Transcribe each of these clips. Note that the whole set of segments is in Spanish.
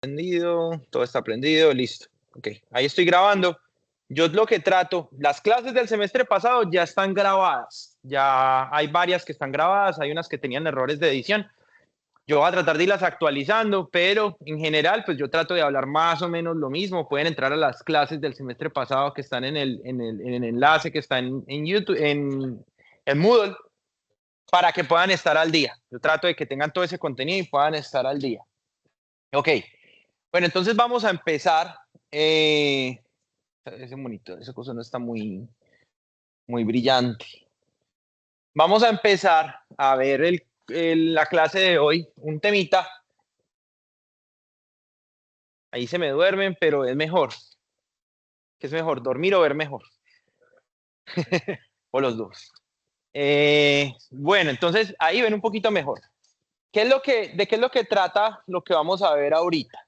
Prendido, todo está prendido, listo. Ok, ahí estoy grabando. Yo lo que trato, las clases del semestre pasado ya están grabadas, ya hay varias que están grabadas, hay unas que tenían errores de edición. Yo voy a tratar de irlas actualizando, pero en general, pues yo trato de hablar más o menos lo mismo. Pueden entrar a las clases del semestre pasado que están en el enlace que está en YouTube, en Moodle, para que puedan estar al día. Yo trato de que tengan todo ese contenido y puedan estar al día. Ok, bueno, entonces vamos a empezar. Ese monitor, esa cosa no está muy brillante. Vamos a empezar a ver la clase de hoy, un temita. Ahí se me duermen, pero es mejor. ¿Qué es mejor, dormir o ver mejor? O los dos. Bueno, entonces ahí ven un poquito mejor. ¿De qué es lo que trata lo que vamos a ver ahorita?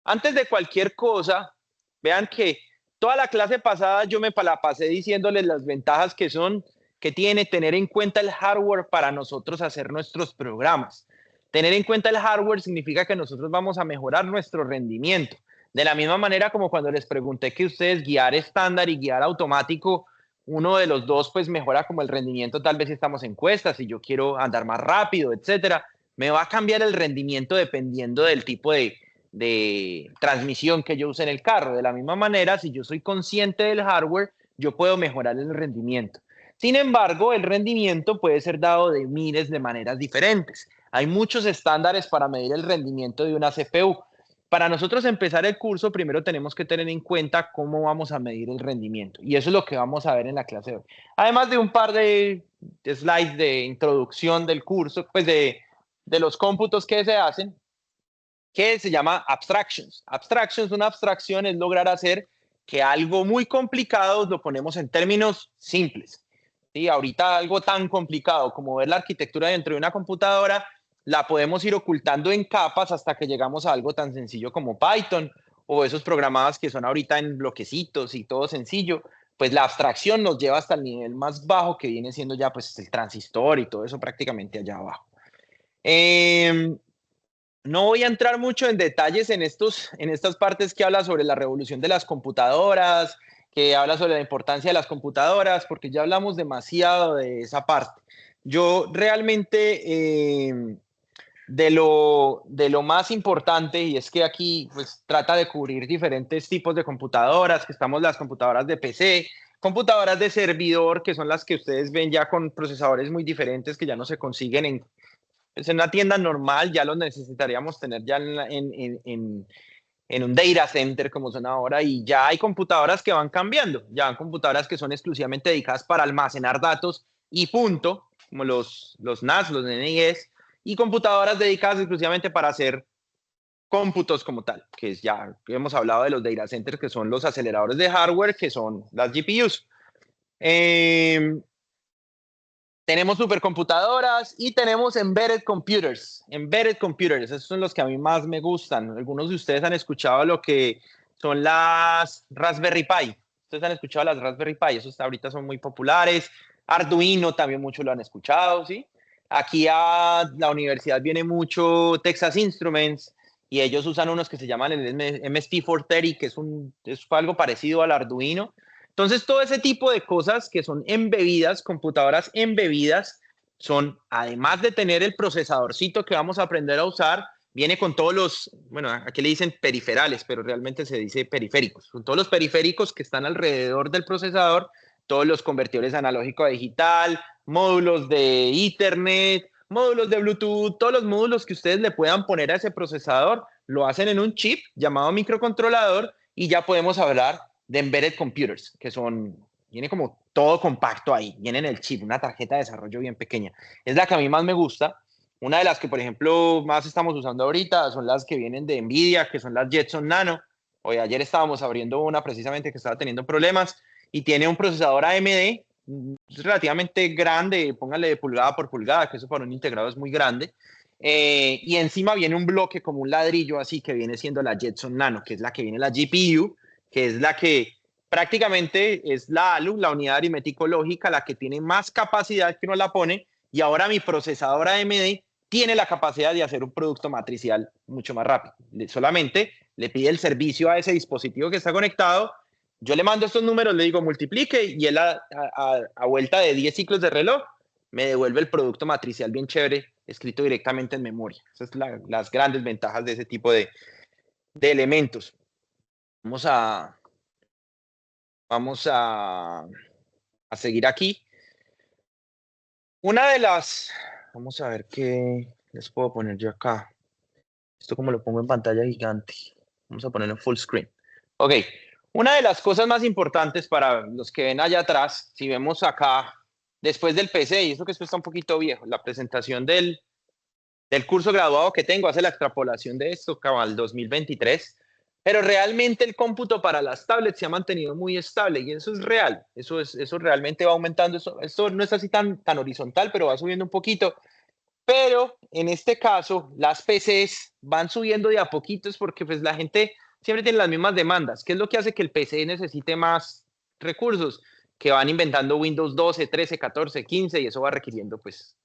Antes de cualquier cosa, vean que toda la clase pasada yo me la pasé diciéndoles las ventajas que tiene tener en cuenta el hardware para nosotros hacer nuestros programas. Tener en cuenta el hardware significa que nosotros vamos a mejorar nuestro rendimiento. De la misma manera como cuando les pregunté que ustedes guiar estándar y guiar automático, uno de los dos pues mejora como el rendimiento, tal vez si estamos en cuestas, si yo quiero andar más rápido, etcétera, me va a cambiar el rendimiento dependiendo del tipo de transmisión que yo use en el carro. De la misma manera, si yo soy consciente del hardware, yo puedo mejorar el rendimiento. Sin embargo, el rendimiento puede ser dado de miles de maneras diferentes. Hay muchos estándares para medir el rendimiento de una CPU. Para nosotros empezar el curso, primero tenemos que tener en cuenta cómo vamos a medir el rendimiento. Y eso es lo que vamos a ver en la clase de hoy. Además de un par de slides de introducción del curso, pues de los cómputos que se hacen, que se llama abstractions. Abstractions, una abstracción es lograr hacer que algo muy complicado lo ponemos en términos simples. ¿Sí? Ahorita algo tan complicado como ver la arquitectura dentro de una computadora, la podemos ir ocultando en capas hasta que llegamos a algo tan sencillo como Python o esos programados que son ahorita en bloquecitos y todo sencillo. Pues la abstracción nos lleva hasta el nivel más bajo que viene siendo ya pues el transistor y todo eso prácticamente allá abajo. No voy a entrar mucho en detalles en estas partes que habla sobre la revolución de las computadoras, que habla sobre la importancia de las computadoras, porque ya hablamos demasiado de esa parte. Yo realmente de lo más importante, y es que aquí pues trata de cubrir diferentes tipos de computadoras, que estamos las computadoras de PC, computadoras de servidor, que son las que ustedes ven ya con procesadores muy diferentes que ya no se consiguen pues en una tienda normal, ya los necesitaríamos tener ya en un data center como son ahora, y ya hay computadoras que van cambiando, ya hay computadoras que son exclusivamente dedicadas para almacenar datos y punto, como los NAS, los NIS, y computadoras dedicadas exclusivamente para hacer cómputos como tal, que es ya hemos hablado de los data centers, que son los aceleradores de hardware, que son las GPUs. Tenemos supercomputadoras y tenemos embedded computers. Embedded computers, esos son los que a mí más me gustan. Algunos de ustedes han escuchado lo que son las Raspberry Pi. Ustedes han escuchado las Raspberry Pi, esos ahorita son muy populares. Arduino también muchos lo han escuchado, ¿sí? Aquí a la universidad viene mucho Texas Instruments y ellos usan unos que se llaman el MST430, que es algo parecido al Arduino. Entonces, todo ese tipo de cosas que son embebidas, computadoras embebidas, son, además de tener el procesadorcito que vamos a aprender a usar, viene con todos bueno, aquí le dicen periferales, pero realmente se dice periféricos, con todos los periféricos que están alrededor del procesador, todos los convertidores analógico a digital, módulos de Ethernet, módulos de Bluetooth, todos los módulos que ustedes le puedan poner a ese procesador, lo hacen en un chip llamado microcontrolador y ya podemos hablar de embedded computers, viene como todo compacto ahí, viene en el chip, una tarjeta de desarrollo bien pequeña. Es la que a mí más me gusta. Una de las que, por ejemplo, más estamos usando ahorita son las que vienen de Nvidia, que son las Jetson Nano. Hoy, ayer estábamos abriendo una precisamente que estaba teniendo problemas y tiene un procesador AMD relativamente grande, póngale de pulgada por pulgada, que eso para un integrado es muy grande. Y encima viene un bloque como un ladrillo así que viene siendo la Jetson Nano, que es la que viene la GPU, que es la que prácticamente es la ALU, la unidad aritmético lógica, la que tiene más capacidad que uno la pone, y ahora mi procesador AMD tiene la capacidad de hacer un producto matricial mucho más rápido. Solamente le pide el servicio a ese dispositivo que está conectado. Yo le mando estos números, le digo multiplique y él a vuelta de 10 ciclos de reloj me devuelve el producto matricial bien chévere, escrito directamente en memoria. Esas son las grandes ventajas de ese tipo de elementos. Vamos a seguir aquí. Vamos a ver qué les puedo poner yo acá. Esto como lo pongo en pantalla gigante. Vamos a ponerlo en full screen. Ok, una de las cosas más importantes para los que ven allá atrás, si vemos acá, después del PC, y eso que esto está un poquito viejo, la presentación del curso graduado que tengo hace la extrapolación de esto, cabal 2023, pero realmente el cómputo para las tablets se ha mantenido muy estable y eso es real, eso realmente va aumentando, esto no es así tan horizontal, pero va subiendo un poquito, pero en este caso las PCs van subiendo de a poquitos porque pues la gente siempre tiene las mismas demandas. ¿Qué es lo que hace que el PC necesite más recursos? Que van inventando Windows 12, 13, 14, 15 y eso va requiriendo pues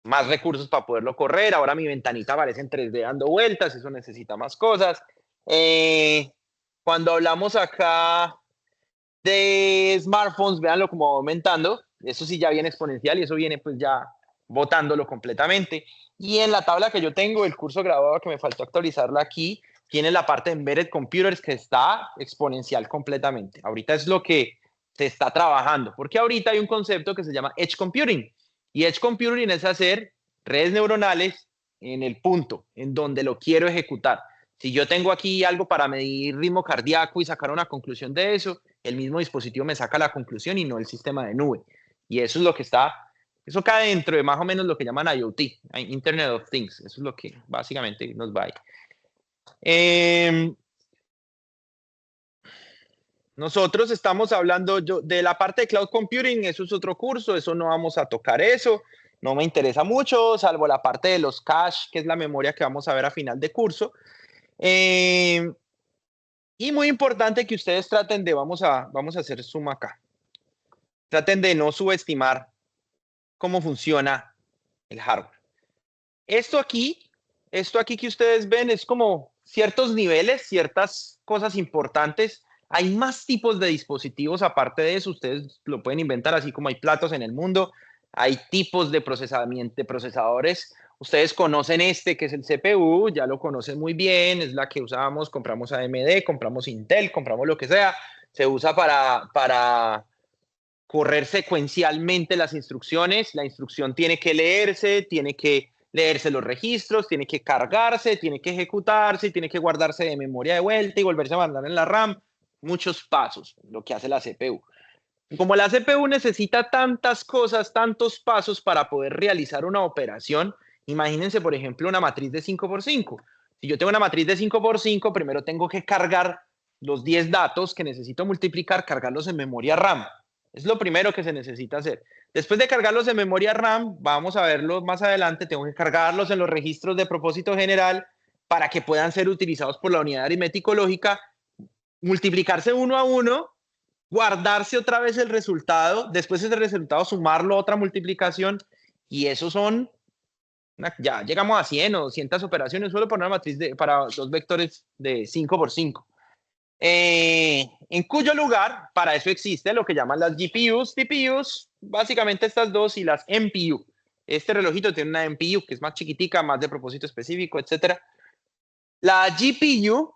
más recursos para poderlo correr. Ahora mi ventanita aparece en 3D dando vueltas, eso necesita más cosas. Cuando hablamos acá de smartphones, véanlo como va aumentando, eso sí ya viene exponencial y eso viene pues ya botándolo completamente. Y en la tabla que yo tengo, el curso graduado que me faltó actualizarla aquí, tiene la parte de Embedded Computers que está exponencial completamente. Ahorita es lo que se está trabajando, porque ahorita hay un concepto que se llama Edge Computing. Y Edge Computing es hacer redes neuronales en el punto en donde lo quiero ejecutar. Si yo tengo aquí algo para medir ritmo cardíaco y sacar una conclusión de eso, el mismo dispositivo me saca la conclusión y no el sistema de nube. Y eso es lo que eso cae dentro de más o menos lo que llaman IoT, Internet of Things. Eso es lo que básicamente nos va ahí. Nosotros estamos hablando de la parte de cloud computing, eso es otro curso, eso no vamos a tocar eso, no me interesa mucho, salvo la parte de los cache, que es la memoria que vamos a ver a final de curso. Y muy importante que ustedes traten de, vamos a hacer zoom acá, traten de no subestimar cómo funciona el hardware. Esto aquí que ustedes ven es como ciertos niveles, ciertas cosas importantes. Hay más tipos de dispositivos aparte de eso, ustedes lo pueden inventar, así como hay platos en el mundo, hay tipos de procesamiento, de procesadores. Ustedes conocen este que es el CPU, ya lo conocen muy bien, es la que usamos, compramos AMD, compramos Intel, compramos lo que sea. Se usa para correr secuencialmente las instrucciones. La instrucción tiene que leerse los registros, tiene que cargarse, tiene que ejecutarse, tiene que guardarse de memoria de vuelta y volverse a mandar en la RAM. Muchos pasos, lo que hace la CPU. Como la CPU necesita tantas cosas, tantos pasos para poder realizar una operación, imagínense, por ejemplo, una matriz de 5x5. Si yo tengo una matriz de 5x5, primero tengo que cargar los 10 datos que necesito multiplicar, cargarlos en memoria RAM. Es lo primero que se necesita hacer. Después de cargarlos en memoria RAM, vamos a verlo más adelante, tengo que cargarlos en los registros de propósito general para que puedan ser utilizados por la unidad aritmético lógica, multiplicarse uno a uno, guardarse otra vez el resultado, después ese resultado sumarlo a otra multiplicación y eso son, ya llegamos a 100 o 200 operaciones solo para una matriz para dos vectores de 5x5. En cuyo lugar, para eso existe lo que llaman las GPUs, TPUs, básicamente estas dos y las NPU. Este relojito tiene una NPU que es más chiquitica, más de propósito específico, etc. La GPU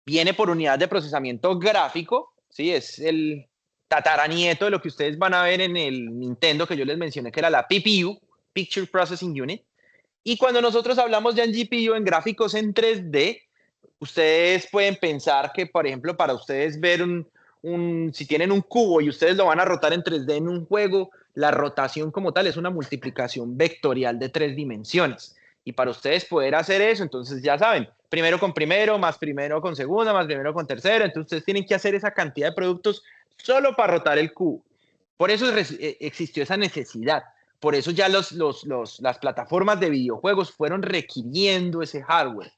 viene por unidad de procesamiento gráfico, ¿sí? Es el tataranieto de lo que ustedes van a ver en el Nintendo que yo les mencioné, que era la PPU, Picture Processing Unit. Y cuando nosotros hablamos ya en GPU, en gráficos en 3D, ustedes pueden pensar que, por ejemplo, para ustedes ver si tienen un cubo y ustedes lo van a rotar en 3D en un juego, la rotación como tal es una multiplicación vectorial de 3 dimensiones. Y para ustedes poder hacer eso, entonces ya saben, primero con primero, más primero con segunda, más primero con tercero. Entonces ustedes tienen que hacer esa cantidad de productos solo para rotar el cubo. Por eso existió esa necesidad. Por eso ya las plataformas de videojuegos fueron requiriendo ese hardware.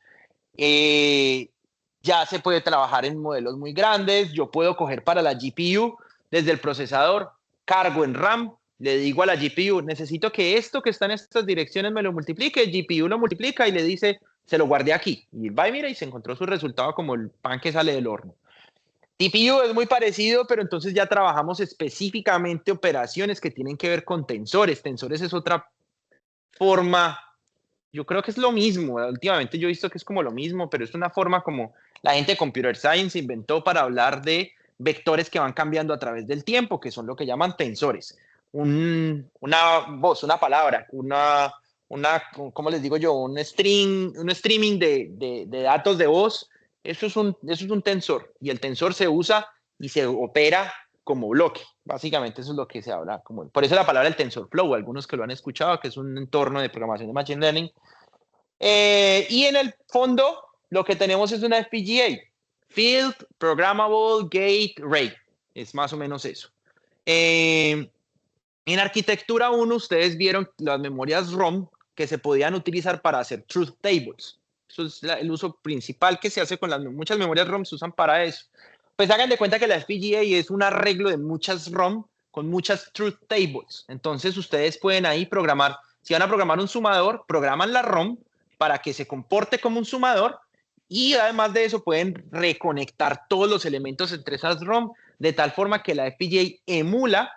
Ya se puede trabajar en modelos muy grandes. Yo puedo coger para la GPU desde el procesador, cargo en RAM, Le digo a la GPU, necesito que esto que está en estas direcciones me lo multiplique. El GPU lo multiplica y le dice, se lo guardé aquí. Y va y mira y se encontró su resultado como el pan que sale del horno. TPU es muy parecido, pero entonces ya trabajamos específicamente operaciones que tienen que ver con tensores. Tensores es otra forma, yo creo que es lo mismo. Últimamente yo he visto que es como lo mismo, pero es una forma como la gente de Computer Science inventó para hablar de vectores que van cambiando a través del tiempo, que son lo que llaman tensores. Una voz, una palabra, ¿cómo les digo yo? Un streaming de datos de voz. Eso es un tensor y el tensor se usa y se opera como bloque. Básicamente eso es lo que se habla. Por eso la palabra el TensorFlow, algunos que lo han escuchado, que es un entorno de programación de Machine Learning. Y en el fondo lo que tenemos es una FPGA, Field Programmable Gate Array. Es más o menos eso. En arquitectura 1 ustedes vieron las memorias ROM que se podían utilizar para hacer truth tables. Eso es el uso principal que se hace con muchas memorias ROM, se usan para eso. Pues hagan de cuenta que la FPGA es un arreglo de muchas ROM con muchas truth tables. Entonces ustedes pueden ahí programar, si van a programar un sumador, programan la ROM para que se comporte como un sumador y además de eso pueden reconectar todos los elementos entre esas ROM de tal forma que la FPGA emula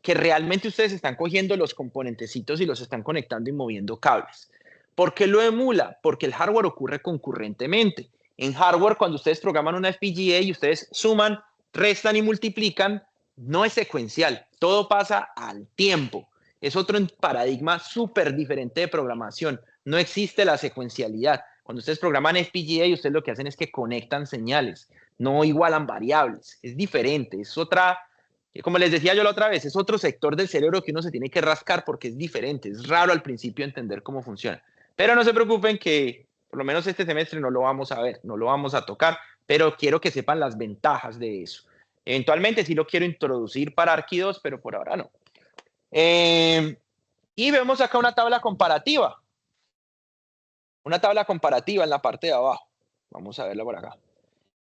que realmente ustedes están cogiendo los componentecitos y los están conectando y moviendo cables. ¿Por qué lo emula? Porque el hardware ocurre concurrentemente. En hardware, cuando ustedes programan una FPGA y ustedes suman, restan y multiplican, no es secuencial, todo pasa al tiempo. Es otro paradigma súper diferente de programación. No existe la secuencialidad. Cuando ustedes programan FPGA, ustedes lo que hacen es que conectan señales, no igualan variables. Es diferente, es otra, como les decía yo la otra vez, es otro sector del cerebro que uno se tiene que rascar porque es diferente. Es raro al principio entender cómo funciona. Pero no se preocupen que por lo menos este semestre no lo vamos a ver, no lo vamos a tocar, pero quiero que sepan las ventajas de eso. Eventualmente sí lo quiero introducir para Arqui 2, pero por ahora no. Y vemos acá una tabla comparativa. Una tabla comparativa en la parte de abajo. Vamos a verla por acá.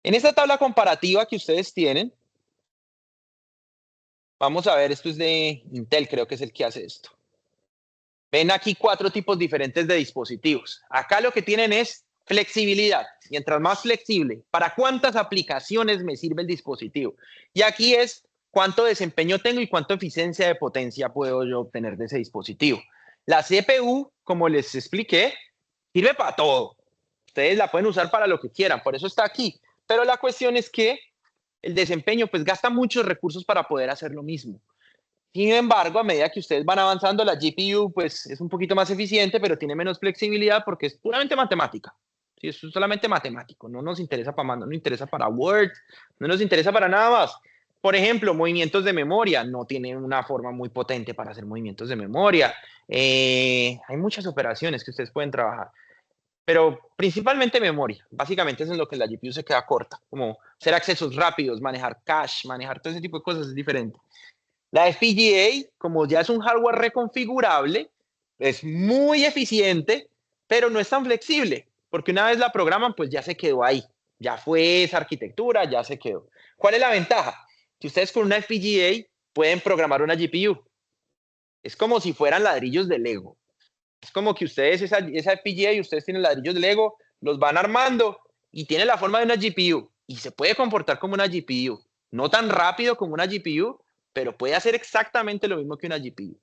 En esta tabla comparativa que ustedes tienen, vamos a ver, esto es de Intel, creo que es el que hace esto. Ven aquí 4 tipos diferentes de dispositivos. Acá lo que tienen es flexibilidad. Mientras más flexible, ¿para cuántas aplicaciones me sirve el dispositivo? Y aquí es cuánto desempeño tengo y cuánta eficiencia de potencia puedo yo obtener de ese dispositivo. La CPU, como les expliqué, sirve para todo. Ustedes la pueden usar para lo que quieran, por eso está aquí. Pero la cuestión es que el desempeño pues gasta muchos recursos para poder hacer lo mismo. Sin embargo, a medida que ustedes van avanzando, la GPU pues es un poquito más eficiente, pero tiene menos flexibilidad porque es puramente matemática. Sí, eso es solamente matemático, no nos interesa para más, no nos interesa para Word, no nos interesa para nada más. Por ejemplo, movimientos de memoria, no tiene una forma muy potente para hacer movimientos de memoria. Hay muchas operaciones que ustedes pueden trabajar, pero principalmente memoria. Básicamente eso es lo que la GPU se queda corta, como hacer accesos rápidos, manejar cache, manejar todo ese tipo de cosas es diferente. La FPGA, como ya es un hardware reconfigurable, es muy eficiente, pero no es tan flexible, porque una vez la programan, pues ya se quedó ahí. Ya fue esa arquitectura, ya se quedó. ¿Cuál es la ventaja? Que ustedes con una FPGA pueden programar una GPU. Es como si fueran ladrillos de Lego. Es como que ustedes, esa FPGA y ustedes tienen ladrillos de Lego, los van armando y tiene la forma de una GPU y se puede comportar como una GPU. No tan rápido como una GPU, pero puede hacer exactamente lo mismo que una GPU.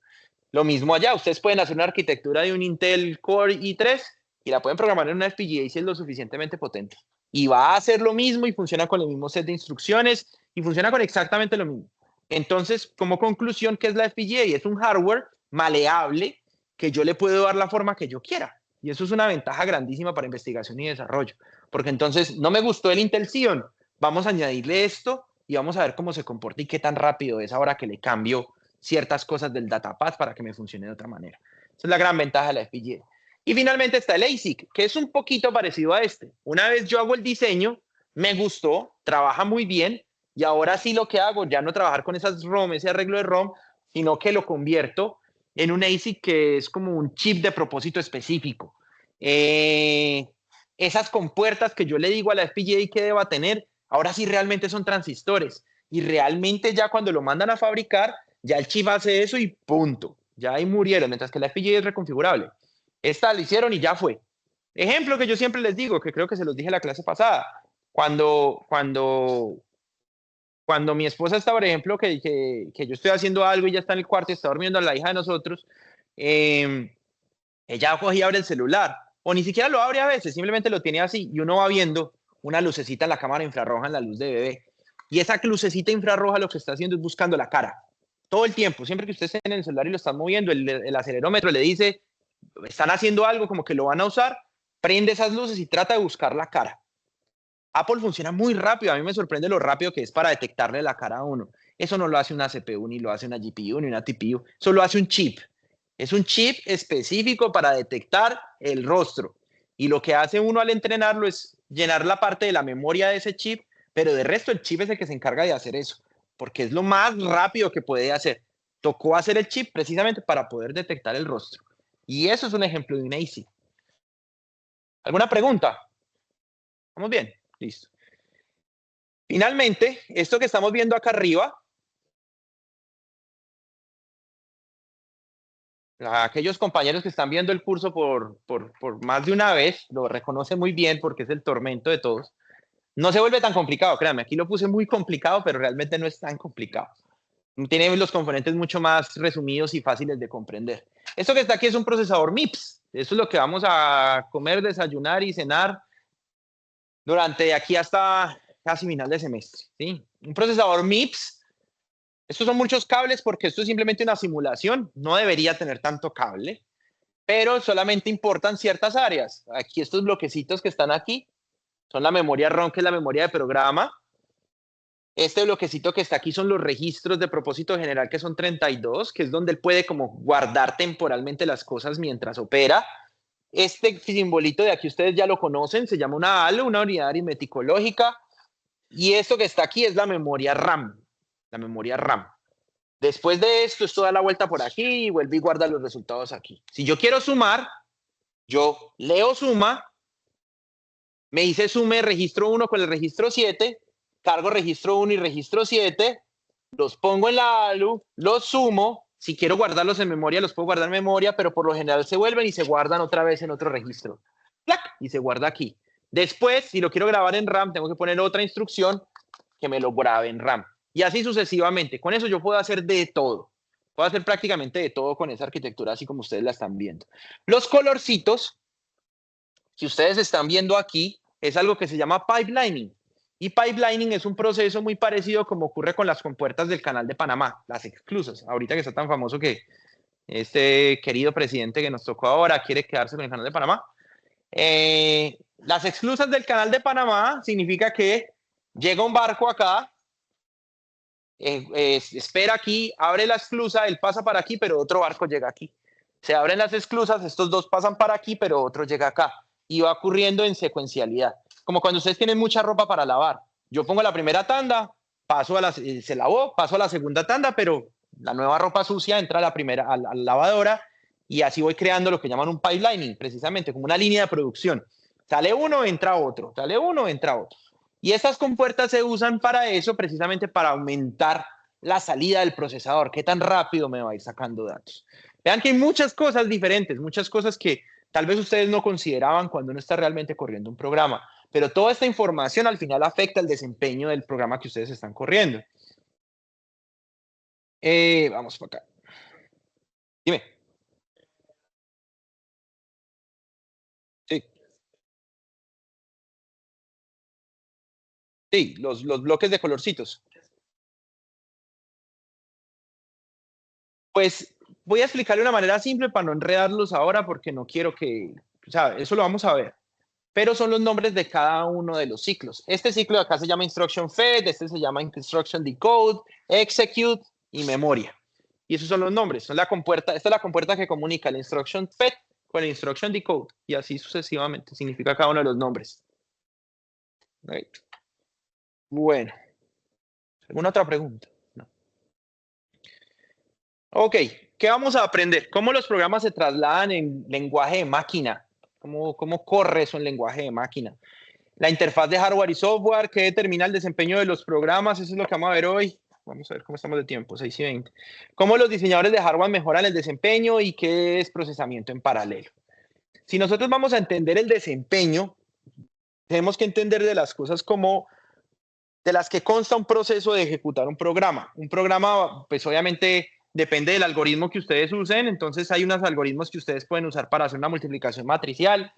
Lo mismo allá, ustedes pueden hacer una arquitectura de un Intel Core i3 y la pueden programar en una FPGA si es lo suficientemente potente. Y va a hacer lo mismo y funciona con el mismo set de instrucciones y funciona con exactamente lo mismo. Entonces, como conclusión, ¿qué es la FPGA? Es un hardware maleable que yo le puedo dar la forma que yo quiera. Y eso es una ventaja grandísima para investigación y desarrollo. Porque entonces, no me gustó el Intel Xeon, vamos a añadirle esto y vamos a ver cómo se comporta y qué tan rápido es ahora que le cambio ciertas cosas del datapad para que me funcione de otra manera. Esa es la gran ventaja de la FPGA. Y finalmente está el ASIC, que es un poquito parecido a este. Una vez yo hago el diseño, me gustó, trabaja muy bien, y ahora sí lo que hago, ya no trabajar con esas ROM, ese arreglo de ROM, sino que lo convierto en un ASIC que es como un chip de propósito específico. Esas compuertas que yo le digo a la FPGA que deba tener, ahora sí realmente son transistores. Y realmente ya cuando lo mandan a fabricar, Ya el chip hace eso y punto. Ya ahí murieron, mientras que la FPGA es reconfigurable. Esta lo hicieron y ya fue. Ejemplo que yo siempre les digo, que creo que se los dije en la clase pasada. Cuando mi esposa está, por ejemplo, que yo estoy haciendo algo y ya está en el cuarto y está durmiendo la hija de nosotros, ella coge y abre el celular. O ni siquiera lo abre a veces, simplemente lo tiene así y uno va viendo una lucecita en la cámara infrarroja, en la luz de bebé. Y esa lucecita infrarroja lo que está haciendo es buscando la cara. Todo el tiempo, siempre que usted esté en el celular y lo están moviendo, el acelerómetro le dice, están haciendo algo como que lo van a usar, prende esas luces y trata de buscar la cara. Apple funciona muy rápido, a mí me sorprende lo rápido que es para detectarle la cara a uno. Eso no lo hace una CPU, ni lo hace una GPU, ni una TPU, eso lo hace un chip. Es un chip específico para detectar el rostro. Y lo que hace uno al entrenarlo es llenar la parte de la memoria de ese chip, pero de resto el chip es el que se encarga de hacer eso, porque es lo más rápido que puede hacer. Tocó hacer el chip precisamente para poder detectar el rostro. Y eso es un ejemplo de un ASIC. ¿Alguna pregunta? ¿Estamos bien? Listo. Finalmente, esto que estamos viendo acá arriba, aquellos compañeros que están viendo el curso por más de una vez, lo reconocen muy bien porque es el tormento de todos. No se vuelve tan complicado, créanme, aquí lo puse muy complicado, pero realmente no es tan complicado. Tiene los componentes mucho más resumidos y fáciles de comprender. Esto que está aquí es un procesador MIPS. Eso es lo que vamos a comer, desayunar y cenar durante aquí hasta casi final de semestre. ¿Sí? Un procesador MIPS. Estos son muchos cables porque esto es simplemente una simulación. No debería tener tanto cable, pero solamente importan ciertas áreas. Aquí estos bloquecitos que están aquí son la memoria ROM, que es la memoria de programa. Este bloquecito que está aquí son los registros de propósito general, que son 32, que es donde él puede como guardar temporalmente las cosas mientras opera. Este simbolito de aquí ustedes ya lo conocen, se llama una ALU, una unidad aritmético lógica. Y esto que está aquí es la memoria RAM. La memoria RAM. Después de esto da la vuelta por aquí y vuelve y guarda los resultados aquí. Si yo quiero sumar, yo leo suma, me dice sume registro 1 con el registro 7, cargo registro 1 y registro 7, los pongo en la ALU, los sumo. Si quiero guardarlos en memoria, los puedo guardar en memoria, pero por lo general se vuelven y se guardan otra vez en otro registro. ¡Plac! Y se guarda aquí. Después, si lo quiero grabar en RAM, tengo que poner otra instrucción que me lo grabe en RAM. Y así sucesivamente. Con eso yo puedo hacer de todo. Puedo hacer prácticamente de todo con esa arquitectura, así como ustedes la están viendo. Los colorcitos que ustedes están viendo aquí es algo que se llama pipelining. Y pipelining es un proceso muy parecido como ocurre con las compuertas del Canal de Panamá, las exclusas. Ahorita que está tan famoso que este querido presidente que nos tocó ahora quiere quedarse con el Canal de Panamá. Las exclusas del Canal de Panamá significa que llega un barco acá, espera aquí, abre la esclusa, él pasa para aquí, pero otro barco llega aquí. Se abren las esclusas, estos dos pasan para aquí, pero otro llega acá. Y va ocurriendo en secuencialidad. Como cuando ustedes tienen mucha ropa para lavar. Yo pongo la primera tanda, paso a se lavó, paso a la segunda tanda, pero la nueva ropa sucia entra a la primera, a la lavadora, y así voy creando lo que llaman un pipelining, precisamente, como una línea de producción. Sale uno, entra otro, sale uno, entra otro. Y estas compuertas se usan para eso, precisamente para aumentar la salida del procesador, qué tan rápido me va a ir sacando datos. Vean que hay muchas cosas diferentes, muchas cosas que tal vez ustedes no consideraban cuando uno está realmente corriendo un programa, pero toda esta información al final afecta el desempeño del programa que ustedes están corriendo. Vamos para acá. Dime. Sí, sí, los bloques de colorcitos. Pues voy a explicarle de una manera simple para no enredarlos ahora porque no quiero que, o sea, eso lo vamos a ver. Pero son los nombres de cada uno de los ciclos. Este ciclo de acá se llama Instruction Fed, este se llama Instruction Decode, Execute y Memoria. Y esos son los nombres. Son la compuerta, esta es la compuerta que comunica el Instruction Fed con el Instruction Decode y así sucesivamente. Significa cada uno de los nombres. Right. Bueno, ¿alguna otra pregunta? No. Ok, ¿qué vamos a aprender? ¿Cómo los programas se trasladan en lenguaje de máquina? ¿Cómo corre eso en lenguaje de máquina? La interfaz de hardware y software que determina el desempeño de los programas, eso es lo que vamos a ver hoy. Vamos a ver cómo estamos de tiempo, 6:20. ¿Cómo los diseñadores de hardware mejoran el desempeño y qué es procesamiento en paralelo? Si nosotros vamos a entender el desempeño, tenemos que entender de las cosas como de las que consta un proceso de ejecutar un programa. Un programa, pues obviamente depende del algoritmo que ustedes usen, entonces hay unos algoritmos que ustedes pueden usar para hacer una multiplicación matricial.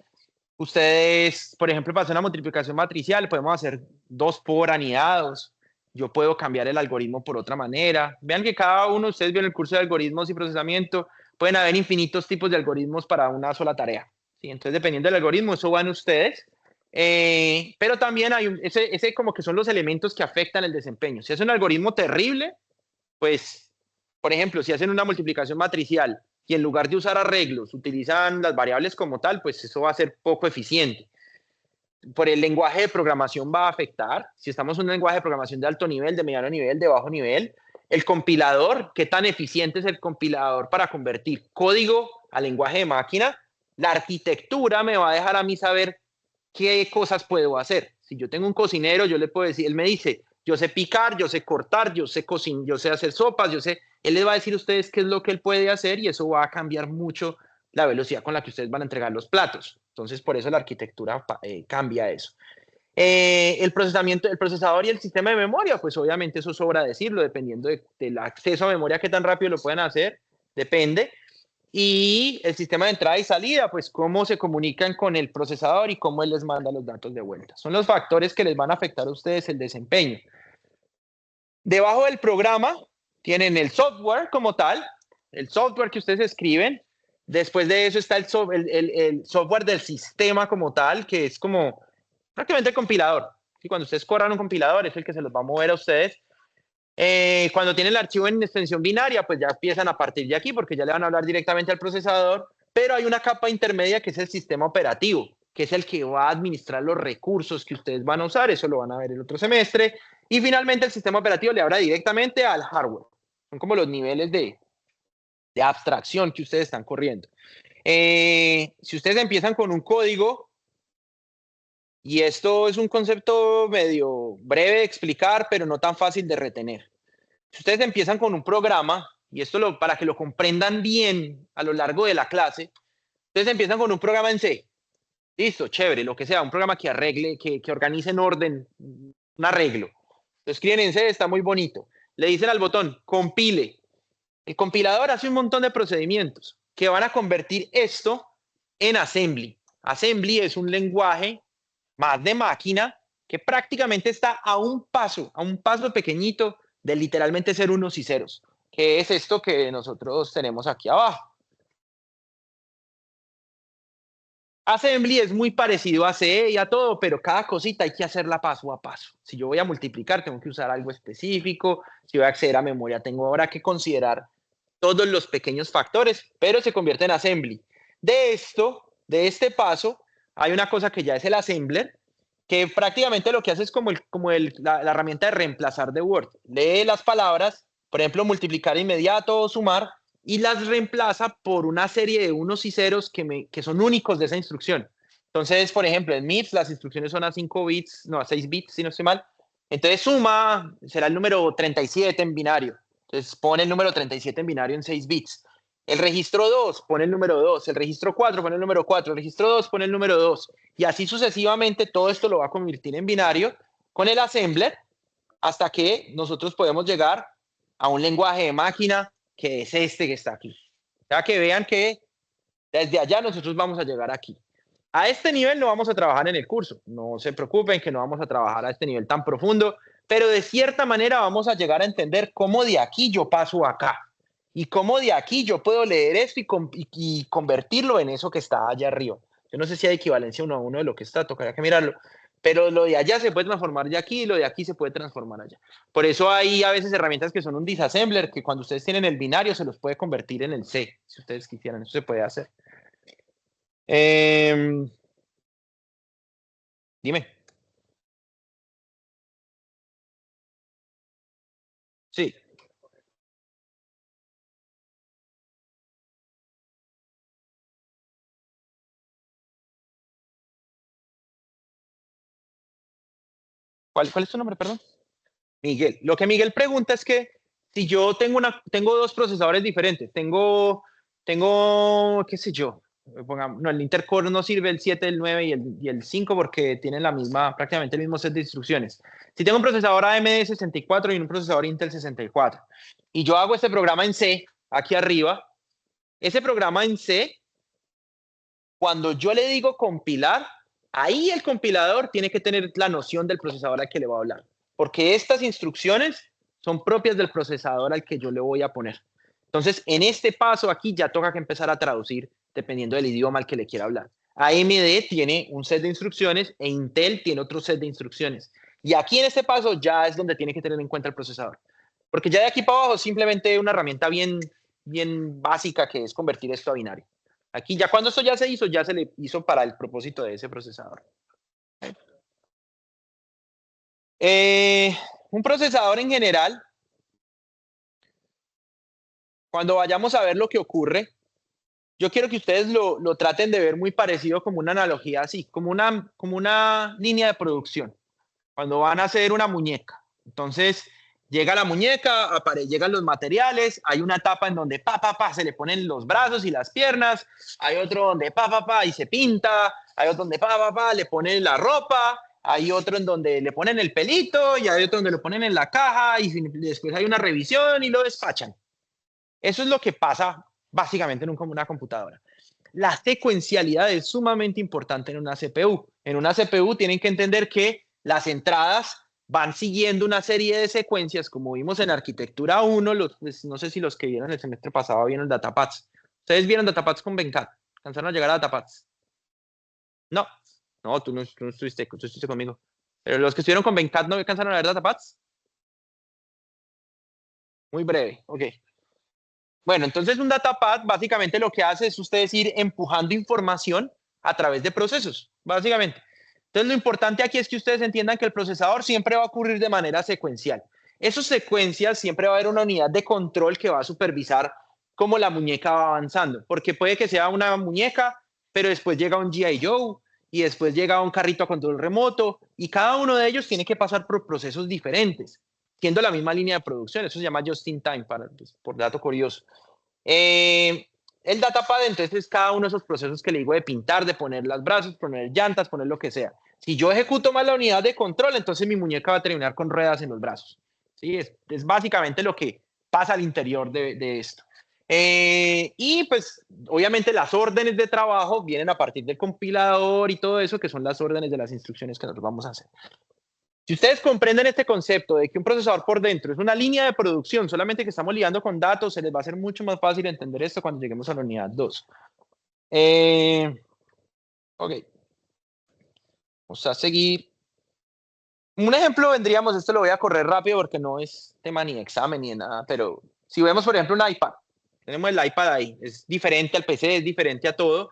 Ustedes, por ejemplo, para hacer una multiplicación matricial, podemos hacer 2 por anidados. Yo puedo cambiar el algoritmo por otra manera. Vean que cada uno, ustedes vieron el curso de algoritmos y procesamiento, pueden haber infinitos tipos de algoritmos para una sola tarea. ¿Sí? Entonces, dependiendo del algoritmo, eso van ustedes. Pero también hay ese como que son los elementos que afectan el desempeño. Si es un algoritmo terrible, pues, por ejemplo, si hacen una multiplicación matricial y en lugar de usar arreglos utilizan las variables como tal, pues eso va a ser poco eficiente. Por el lenguaje de programación va a afectar. Si estamos en un lenguaje de programación de alto nivel, de mediano nivel, de bajo nivel, el compilador, qué tan eficiente es el compilador para convertir código a lenguaje de máquina. La arquitectura me va a dejar a mí saber qué cosas puedo hacer. Si yo tengo un cocinero, yo le puedo decir, él me dice, yo sé picar, yo sé cortar, yo sé cocinar, yo sé hacer sopas, yo sé, él les va a decir a ustedes qué es lo que él puede hacer y eso va a cambiar mucho la velocidad con la que ustedes van a entregar los platos. Entonces, por eso la arquitectura cambia eso. El procesamiento, el procesador y el sistema de memoria, pues obviamente eso sobra decirlo, dependiendo del acceso a memoria, qué tan rápido lo pueden hacer, depende. Y el sistema de entrada y salida, pues cómo se comunican con el procesador y cómo él les manda los datos de vuelta. Son los factores que les van a afectar a ustedes el desempeño. Debajo del programa tienen el software como tal, el software que ustedes escriben. Después de eso está el software del sistema como tal, que es como prácticamente el compilador. Y cuando ustedes corran un compilador es el que se los va a mover a ustedes. Cuando tienen el archivo en extensión binaria, pues ya empiezan a partir de aquí porque ya le van a hablar directamente al procesador, pero hay una capa intermedia que es el sistema operativo, que es el que va a administrar los recursos que ustedes van a usar, eso lo van a ver el otro semestre, y finalmente el sistema operativo le habla directamente al hardware. Son como los niveles de abstracción que ustedes están corriendo. Si ustedes empiezan con un código, y esto es un concepto medio breve de explicar, pero no tan fácil de retener. Si ustedes empiezan con un programa, y esto para que lo comprendan bien a lo largo de la clase, ustedes empiezan con un programa en C. Listo, chévere, lo que sea, un programa que arregle, que organice en orden, un arreglo. Lo escriben en C, está muy bonito. Le dicen al botón, compile. El compilador hace un montón de procedimientos que van a convertir esto en assembly. Assembly es un lenguaje más de máquina que prácticamente está a un paso pequeñito de literalmente ser unos y ceros, que es esto que nosotros tenemos aquí abajo. Assembly es muy parecido a C y a todo, pero cada cosita hay que hacerla paso a paso. Si yo voy a multiplicar, tengo que usar algo específico. Si voy a acceder a memoria, tengo ahora que considerar todos los pequeños factores, pero se convierte en assembly. De este paso, hay una cosa que ya es el assembler, que prácticamente lo que hace es la herramienta de reemplazar de Word. Lee las palabras, por ejemplo, multiplicar inmediato o sumar, y las reemplaza por una serie de unos y ceros que son únicos de esa instrucción. Entonces, por ejemplo, en MIPS las instrucciones son a 5 bits, no, a 6 bits, si no estoy mal. Entonces suma, será el número 37 en binario. Entonces pone el número 37 en binario en 6 bits. El registro 2 pone el número 2, el registro 4 pone el número 4, el registro 2 pone el número 2. Y así sucesivamente todo esto lo va a convertir en binario con el assembler hasta que nosotros podemos llegar a un lenguaje de máquina que es este que está aquí. O sea, que vean que desde allá nosotros vamos a llegar aquí. A este nivel no vamos a trabajar en el curso. No se preocupen que no vamos a trabajar a este nivel tan profundo, pero de cierta manera vamos a llegar a entender cómo de aquí yo paso acá y cómo de aquí yo puedo leer esto y convertirlo en eso que está allá arriba. Yo no sé si hay equivalencia uno a uno de lo que está, tocaría que mirarlo, pero lo de allá se puede transformar de aquí y lo de aquí se puede transformar allá. Por eso hay a veces herramientas que son un disassembler, que cuando ustedes tienen el binario se los puede convertir en el C, si ustedes quisieran, eso se puede hacer. Eh, Dime. Sí. ¿Cuál es tu nombre, perdón? Miguel. Lo que Miguel pregunta es que si yo tengo dos procesadores diferentes, qué sé yo, no, el Intercore no sirve el 7, el 9 y el 5 porque tienen prácticamente el mismo set de instrucciones. Si tengo un procesador AMD 64 y un procesador Intel 64, y yo hago este programa en C, aquí arriba, ese programa en C, cuando yo le digo compilar, ahí el compilador tiene que tener la noción del procesador al que le va a hablar, porque estas instrucciones son propias del procesador al que yo le voy a poner. Entonces, en este paso aquí ya toca que empezar a traducir dependiendo del idioma al que le quiera hablar. AMD tiene un set de instrucciones e Intel tiene otro set de instrucciones. Y aquí en este paso ya es donde tiene que tener en cuenta el procesador. Porque ya de aquí para abajo simplemente una herramienta bien básica que es convertir esto a binario. Aquí ya cuando esto ya se le hizo para el propósito de ese procesador. Eh, un procesador en general, cuando vayamos a ver lo que ocurre, yo quiero que ustedes lo traten de ver muy parecido como una analogía así, como una línea de producción, cuando van a hacer una muñeca. Entonces, llega la muñeca, llegan los materiales, hay una etapa en donde se le ponen los brazos y las piernas, hay otro donde y se pinta, hay otro donde le ponen la ropa, hay otro en donde le ponen el pelito y hay otro donde lo ponen en la caja y después hay una revisión y lo despachan. Eso es lo que pasa básicamente en una computadora. La secuencialidad es sumamente importante en una CPU. En una CPU tienen que entender que las entradas van siguiendo una serie de secuencias, como vimos en arquitectura 1, pues, no sé si los que vieron el semestre pasado vieron datapads. ¿Ustedes vieron datapads con Venkat? ¿Alcanzaron a llegar a datapads? No, no, tú no estuviste conmigo. Pero los que estuvieron con Venkat no alcanzaron a ver datapads. Muy breve, ok. Bueno, entonces un datapad básicamente lo que hace es ustedes ir empujando información a través de procesos, básicamente. Entonces lo importante aquí es que ustedes entiendan que el procesador siempre va a ocurrir de manera secuencial. Esas secuencias siempre va a haber una unidad de control que va a supervisar cómo la muñeca va avanzando, porque puede que sea una muñeca, pero después llega un G.I. Joe y después llega un carrito a control remoto y cada uno de ellos tiene que pasar por procesos diferentes siendo la misma línea de producción. Eso se llama just in time, pues, por dato curioso. El datapad, entonces, es cada uno de esos procesos que le digo de pintar, de poner los brazos, poner llantas, poner lo que sea. Si yo ejecuto mal la unidad de control, entonces mi muñeca va a terminar con ruedas en los brazos. ¿Sí? Es básicamente lo que pasa al interior de esto. Y pues obviamente las órdenes de trabajo vienen a partir del compilador y todo eso, que son las órdenes de las instrucciones que nosotros vamos a hacer. Si ustedes comprenden este concepto de que un procesador por dentro es una línea de producción, solamente que estamos lidiando con datos, se les va a hacer mucho más fácil entender esto cuando lleguemos a la unidad 2. Ok. Vamos a seguir. Un ejemplo vendríamos, esto lo voy a correr rápido porque no es tema ni de examen ni de nada, pero si vemos, por ejemplo, un iPad, tenemos el iPad ahí, es diferente al PC, es diferente a todo.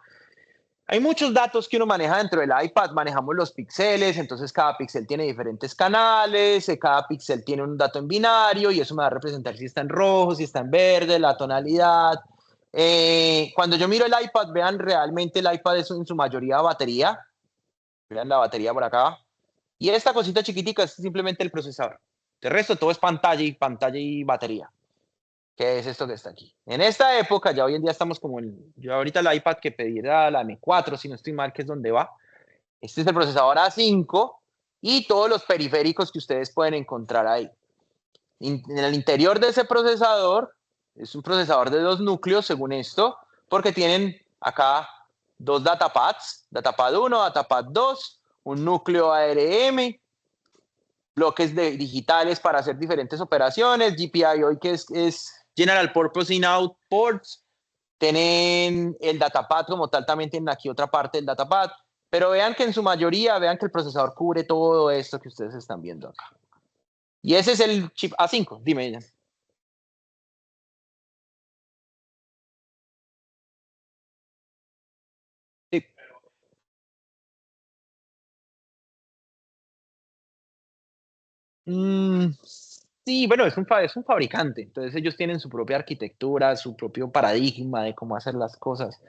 Hay muchos datos que uno maneja dentro del iPad, manejamos los píxeles, entonces cada píxel tiene diferentes canales, cada píxel tiene un dato en binario y eso me va a representar si está en rojo, si está en verde, la tonalidad. Cuando yo miro el iPad, vean realmente el iPad es en su mayoría batería, vean la batería por acá, y esta cosita chiquitica es simplemente el procesador. De resto todo es pantalla y batería. ¿Qué es esto que está aquí? En esta época, ya hoy en día estamos como yo ahorita el iPad que pedí era la M4, si no estoy mal, que es donde va. Este es el procesador A5 y todos los periféricos que ustedes pueden encontrar ahí. En el interior de ese procesador, es un procesador de 2 núcleos, según esto, porque tienen acá dos datapads, datapad 1, datapad 2, un núcleo ARM, bloques digitales para hacer diferentes operaciones, GPIO que es General Purpose In-Out Ports, tienen el datapad como tal, también tienen aquí otra parte del datapad, pero vean que en su mayoría, vean que el procesador cubre todo esto que ustedes están viendo acá. Y ese es el chip A5, dime ella. Sí. Mm, sí, bueno, es un fabricante, entonces ellos tienen su propia arquitectura, su propio paradigma de cómo hacer las cosas.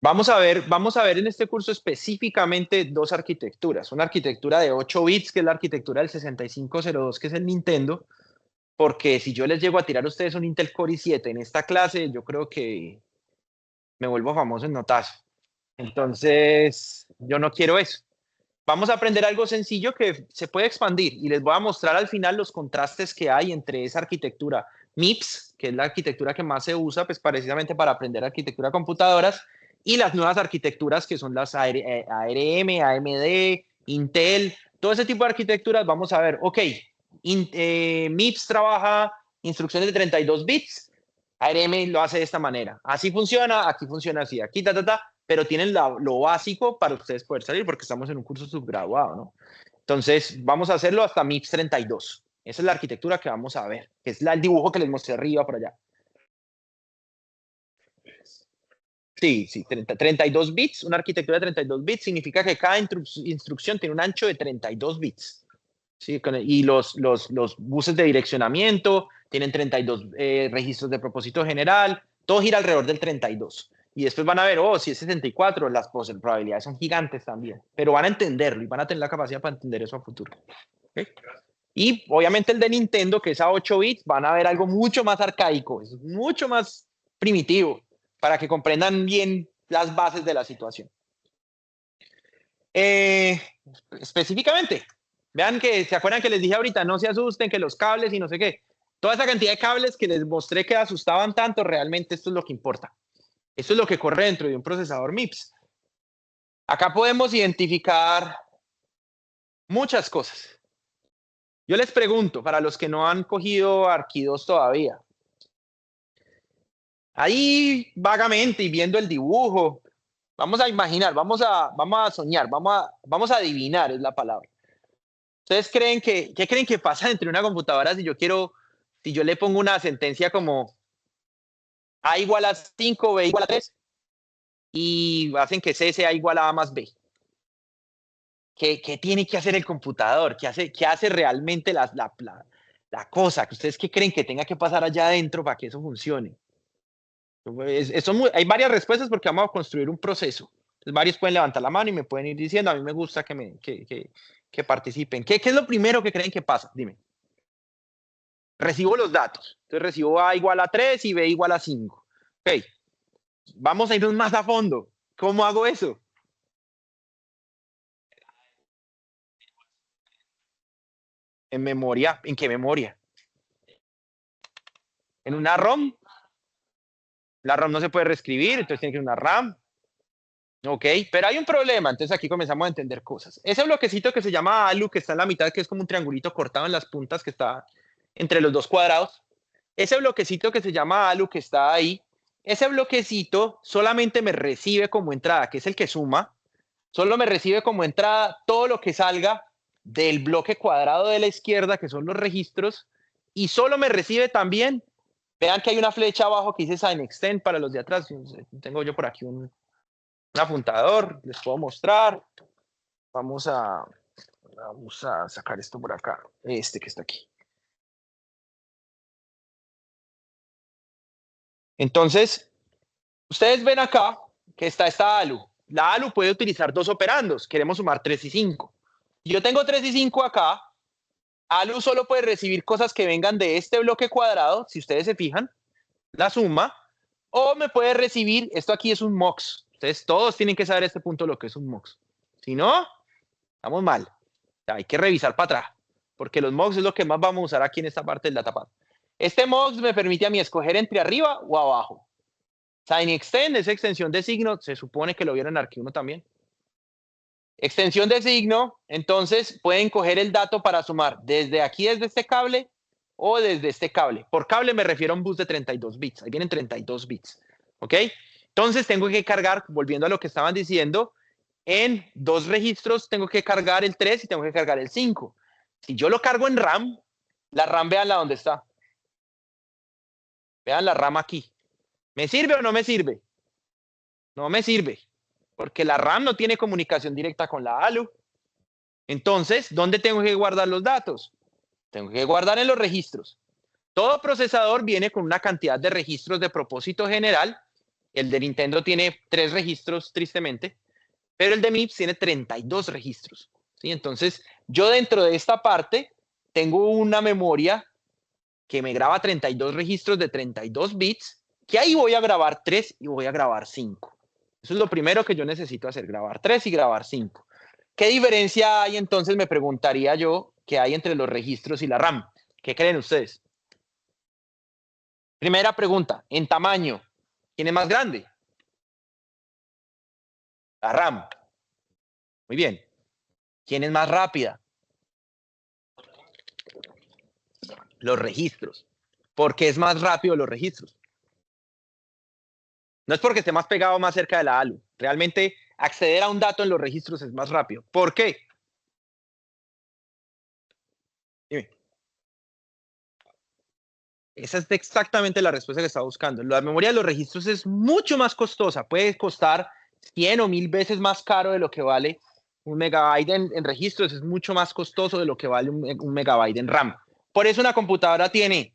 Vamos a ver en este curso específicamente dos arquitecturas. Una arquitectura de 8 bits, que es la arquitectura del 6502, que es el Nintendo, porque si yo les llego a tirar a ustedes un Intel Core i7 en esta clase, yo creo que me vuelvo famoso en notazo. Entonces, yo no quiero eso. Vamos a aprender algo sencillo que se puede expandir y les voy a mostrar al final los contrastes que hay entre esa arquitectura MIPS, que es la arquitectura que más se usa pues precisamente para aprender arquitectura de computadoras, y las nuevas arquitecturas que son las ARM, AMD, Intel, todo ese tipo de arquitecturas. Vamos a ver, ok, MIPS trabaja instrucciones de 32 bits, ARM lo hace de esta manera, así funciona, aquí funciona así, aquí pero tienen lo básico para ustedes poder salir porque estamos en un curso subgraduado, ¿no? Entonces, vamos a hacerlo hasta MIPS 32. Esa es la arquitectura que vamos a ver, que es el dibujo que les mostré arriba por allá. Sí, sí, 32 bits, una arquitectura de 32 bits significa que cada instrucción tiene un ancho de 32 bits. ¿Sí? Y los buses de direccionamiento tienen 32 registros de propósito general, todo gira alrededor del 32. Y después van a ver, oh, si es 64, las probabilidades son gigantes también, pero van a entenderlo y van a tener la capacidad para entender eso a futuro. ¿Okay? Y obviamente el de Nintendo, que es a 8 bits, van a ver algo mucho más arcaico, es mucho más primitivo, para que comprendan bien las bases de la situación. Específicamente, vean que, ¿se acuerdan que les dije ahorita? No se asusten, que los cables y no sé qué. Toda esa cantidad de cables que les mostré que asustaban tanto, realmente esto es lo que importa. Esto es lo que corre dentro de un procesador MIPS. Acá podemos identificar muchas cosas. Yo les pregunto, para los que no han cogido Arquidos todavía, ahí vagamente y viendo el dibujo, vamos a imaginar, vamos a soñar, vamos a adivinar, es la palabra. ¿Ustedes creen qué creen que pasa entre una computadora si yo le pongo una sentencia como A igual a 5, B igual a 3 y hacen que C sea igual a A más B? ¿Qué tiene que hacer el computador? ¿Qué hace realmente la cosa? ¿Ustedes qué creen que tenga que pasar allá adentro para que eso funcione? Hay varias respuestas porque vamos a construir un proceso. Entonces, varios pueden levantar la mano y me pueden ir diciendo, a mí me gusta que participen. ¿Qué es lo primero que creen que pasa? Dime. Recibo los datos. Entonces recibo A igual a 3 y B igual a 5. Ok, vamos a irnos más a fondo. ¿Cómo hago eso? En memoria. ¿En qué memoria? En una ROM. La ROM no se puede reescribir, entonces tiene que ser una RAM. Ok, pero hay un problema, entonces aquí comenzamos a entender cosas. Ese bloquecito que se llama ALU, que está en la mitad, que es como un triangulito cortado en las puntas, que está entre los dos cuadrados. Ese bloquecito que se llama ALU, que está ahí, ese bloquecito solamente me recibe como entrada, que es el que suma, solo me recibe como entrada todo lo que salga del bloque cuadrado de la izquierda, que son los registros, y solo me recibe también, vean que hay una flecha abajo que dice Sign Extend para los de atrás. Tengo yo por aquí un apuntador, les puedo mostrar. Vamos a, vamos a sacar esto por acá, este que está aquí. Entonces, ustedes ven acá que está esta ALU. La ALU puede utilizar dos operandos. Queremos sumar 3 y 5. Si yo tengo 3 y 5 acá, ALU solo puede recibir cosas que vengan de este bloque cuadrado, si ustedes se fijan, la suma, o me puede recibir, esto aquí es un MUX. Ustedes todos tienen que saber a este punto lo que es un MUX. Si no, estamos mal. O sea, hay que revisar para atrás, porque los MUX es lo que más vamos a usar aquí en esta parte del datapad. Este MUX me permite a mí escoger entre arriba o abajo. Sign Extend es extensión de signo, se supone que lo vieron en Arquivo también. Extensión de signo, entonces pueden coger el dato para sumar desde aquí, desde este cable, o desde este cable. Por cable me refiero a un bus de 32 bits, ahí vienen 32 bits, ¿ok? Entonces tengo que cargar, volviendo a lo que estaban diciendo, en dos registros tengo que cargar el 3 y tengo que cargar el 5. Si yo lo cargo en RAM, la RAM, veanla dónde está. Vean la RAM aquí. ¿Me sirve o no me sirve? No me sirve, porque la RAM no tiene comunicación directa con la ALU. Entonces, ¿dónde tengo que guardar los datos? Tengo que guardar en los registros. Todo procesador viene con una cantidad de registros de propósito general El de Nintendo tiene 3 registros, tristemente, pero el de MIPS tiene 32 registros. ¿Sí? Entonces, yo dentro de esta parte tengo una memoria que me graba 32 registros de 32 bits, que ahí voy a grabar 3 y voy a grabar 5. Eso es lo primero que yo necesito hacer, grabar 3 y grabar 5. ¿Qué diferencia hay entonces, me preguntaría yo, que hay entre los registros y la RAM? ¿Qué creen ustedes? Primera pregunta, en tamaño, ¿quién es más grande? La RAM. Muy bien. ¿Quién es más rápida? Los registros. ¿Por qué es más rápido los registros? No es porque esté más pegado o más cerca de la ALU. Realmente acceder a un dato en los registros es más rápido. ¿Por qué? Dime. Esa es exactamente la respuesta que estaba buscando. La memoria de los registros es mucho más costosa. Puede costar 100 o 1000 veces más caro de lo que vale un megabyte en registros. Es mucho más costoso de lo que vale un megabyte en RAM. Por eso una computadora tiene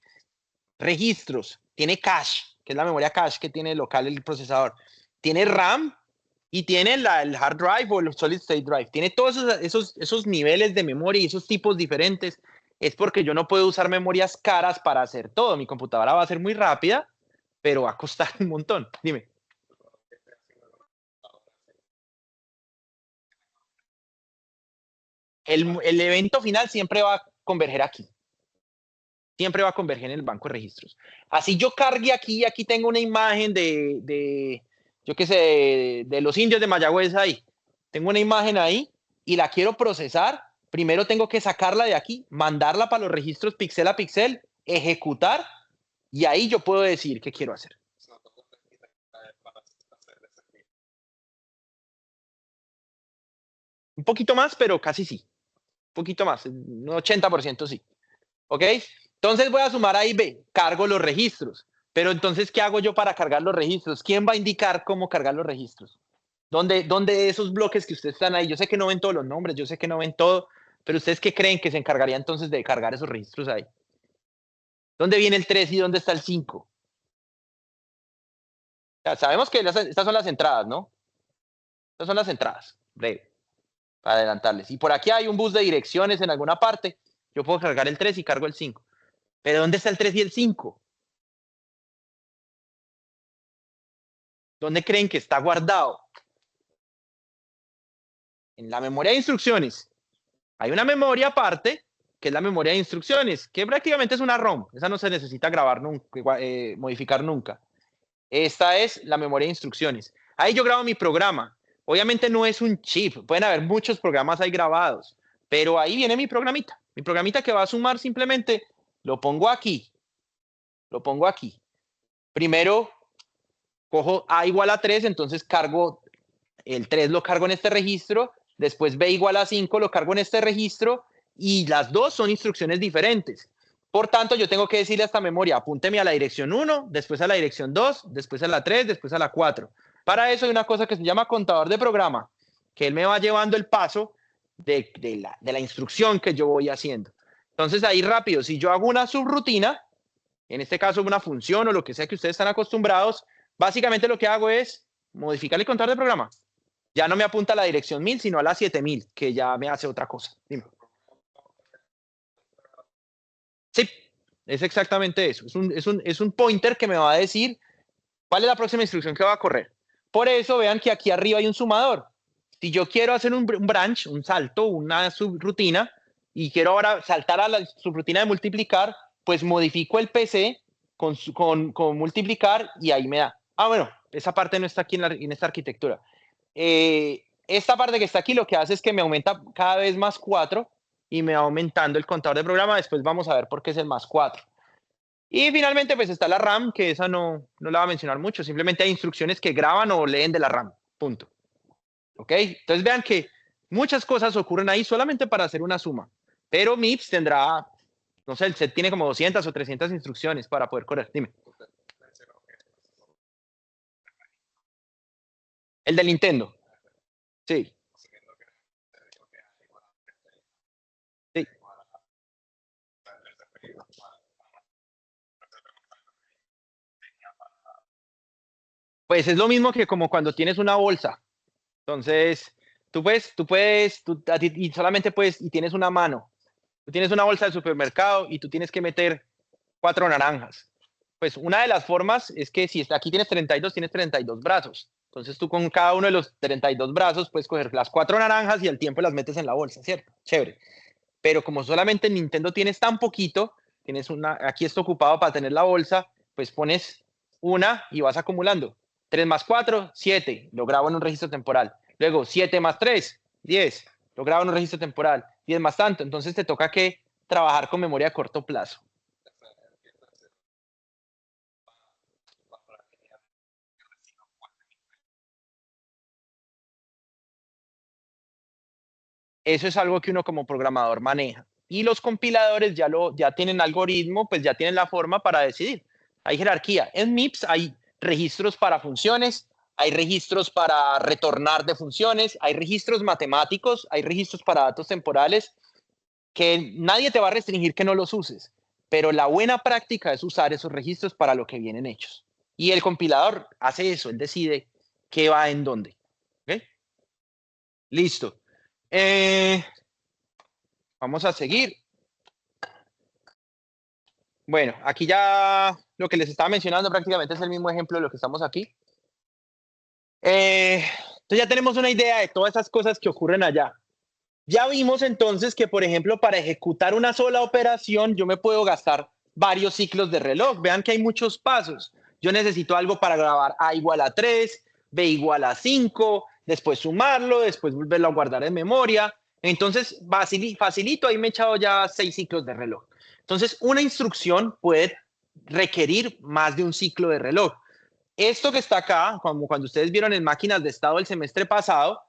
registros, tiene cache, que es la memoria cache que tiene local el procesador, tiene RAM y tiene el hard drive o el solid state drive. Tiene todos esos niveles de memoria y esos tipos diferentes. Es porque yo no puedo usar memorias caras para hacer todo. Mi computadora va a ser muy rápida, pero va a costar un montón. Dime. El evento final siempre va a converger aquí. Siempre va a converger en el banco de registros. Así yo cargue aquí, aquí tengo una imagen de yo qué sé, de los indios de Mayagüez ahí. Tengo una imagen ahí y la quiero procesar. Primero tengo que sacarla de aquí, mandarla para los registros pixel a pixel, ejecutar y ahí yo puedo decir qué quiero hacer. Un poquito más, pero casi sí. Un poquito más, un 80% sí. ¿Ok? Entonces voy a sumar ahí B, cargo los registros. Pero entonces, ¿qué hago yo para cargar los registros? ¿Quién va a indicar cómo cargar los registros? ¿Dónde esos bloques que ustedes están ahí? Yo sé que no ven todos los nombres, yo sé que no ven todo, pero ¿ustedes qué creen que se encargaría entonces de cargar esos registros ahí? ¿Dónde viene el 3 y dónde está el 5? Ya, sabemos que estas son las entradas, ¿no? Estas son las entradas, breve, para adelantarles. Y por aquí hay un bus de direcciones en alguna parte. Yo puedo cargar el 3 y cargo el 5. Pero ¿dónde está el 3 y el 5? ¿Dónde creen que está guardado? En la memoria de instrucciones. Hay una memoria aparte, que es la memoria de instrucciones, que prácticamente es una ROM. Esa no se necesita grabar nunca, modificar nunca. Esta es la memoria de instrucciones. Ahí yo grabo mi programa. Obviamente no es un chip, pueden haber muchos programas ahí grabados, pero ahí viene mi programita. Mi programita que va a sumar simplemente lo pongo aquí, lo pongo aquí. Primero cojo A igual a 3, entonces cargo el 3 lo cargo en este registro, después B igual a 5 lo cargo en este registro y las dos son instrucciones diferentes. Por tanto, yo tengo que decirle a esta memoria, apúnteme a la dirección 1, después a la dirección 2, después a la 3, después a la 4. Para eso hay una cosa que se llama contador de programa, que él me va llevando el paso de la instrucción que yo voy haciendo. Entonces ahí rápido, si yo hago una subrutina, en este caso una función o lo que sea que ustedes están acostumbrados, básicamente lo que hago es modificar el contador de programa. Ya no me apunta a la dirección 1000, sino a la 7000, que ya me hace otra cosa. Dime. Sí, es exactamente eso. Es un pointer que me va a decir cuál es la próxima instrucción que va a correr. Por eso vean que aquí arriba hay un sumador. Si yo quiero hacer un branch, un salto, una subrutina, y quiero ahora saltar a la subrutina de multiplicar, pues modifico el PC con multiplicar y ahí me da. Ah, bueno, esa parte no está aquí en esta arquitectura. Esta parte que está aquí lo que hace es que me aumenta cada vez más 4 y me va aumentando el contador de programa. Después vamos a ver por qué es el más 4. Y finalmente pues está la RAM, que esa no la va a mencionar mucho. Simplemente hay instrucciones que graban o leen de la RAM. Punto. ¿Ok? Entonces vean que muchas cosas ocurren ahí solamente para hacer una suma. Pero MIPS tendrá, no sé, el set tiene como 200 o 300 instrucciones para poder correr. Dime. El del Nintendo. Sí. Sí. Pues es lo mismo que como cuando tienes una bolsa. Entonces, y solamente puedes, y tienes una mano. Tú tienes una bolsa de supermercado y tú tienes que meter 4 naranjas. Pues una de las formas es que si aquí tienes 32, tienes 32 brazos. Entonces tú con cada uno de los 32 brazos puedes coger las 4 naranjas y al tiempo las metes en la bolsa, ¿cierto? Chévere. Pero como solamente en Nintendo tienes tan poquito, aquí está ocupado para tener la bolsa, pues pones una y vas acumulando. 3 más 4, 7, lo grabo en un registro temporal. Luego 7 más 3, 10, lo grabo en un registro temporal. 10 más tanto, entonces te toca que trabajar con memoria a corto plazo. Eso es algo que uno como programador maneja. Y los compiladores ya tienen algoritmo, pues ya tienen la forma para decidir. Hay jerarquía. En MIPS hay registros para funciones, hay registros para retornar de funciones, hay registros matemáticos, hay registros para datos temporales, que nadie te va a restringir que no los uses. Pero la buena práctica es usar esos registros para lo que vienen hechos. Y el compilador hace eso, él decide qué va en dónde. ¿Okay? Listo. Eh, Vamos a seguir. Bueno, aquí ya lo que les estaba mencionando prácticamente es el mismo ejemplo de lo que estamos aquí. Entonces ya tenemos una idea de todas esas cosas que ocurren allá. Ya vimos entonces que, por ejemplo, para ejecutar una sola operación, yo me puedo gastar varios ciclos de reloj. Vean que hay muchos pasos. Yo necesito algo para grabar A igual a 3, B igual a 5, después sumarlo, después volverlo a guardar en memoria. Entonces, facilito, ahí me he echado ya 6 ciclos de reloj. Entonces, una instrucción puede requerir más de un ciclo de reloj. Esto que está acá, como cuando ustedes vieron en máquinas de estado el semestre pasado,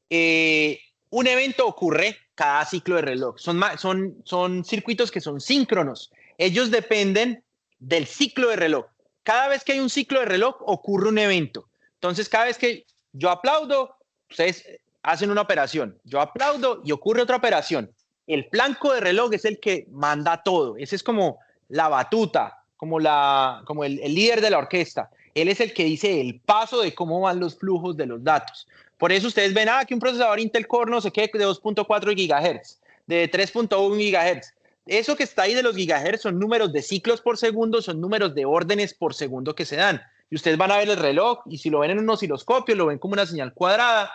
un evento ocurre cada ciclo de reloj. Son circuitos que son síncronos. Ellos dependen del ciclo de reloj. Cada vez que hay un ciclo de reloj, ocurre un evento. Entonces, cada vez que yo aplaudo, ustedes hacen una operación. Yo aplaudo y ocurre otra operación. El flanco de reloj es el que manda todo. Ese es como la batuta, como el líder de la orquesta. Él es el que dice el paso de cómo van los flujos de los datos. Por eso ustedes ven que un procesador Intel Core no sé qué de 2.4 GHz, de 3.1 GHz. Eso que está ahí de los gigahertz son números de ciclos por segundo, son números de órdenes por segundo que se dan. Y ustedes van a ver el reloj y si lo ven en un osciloscopio, lo ven como una señal cuadrada,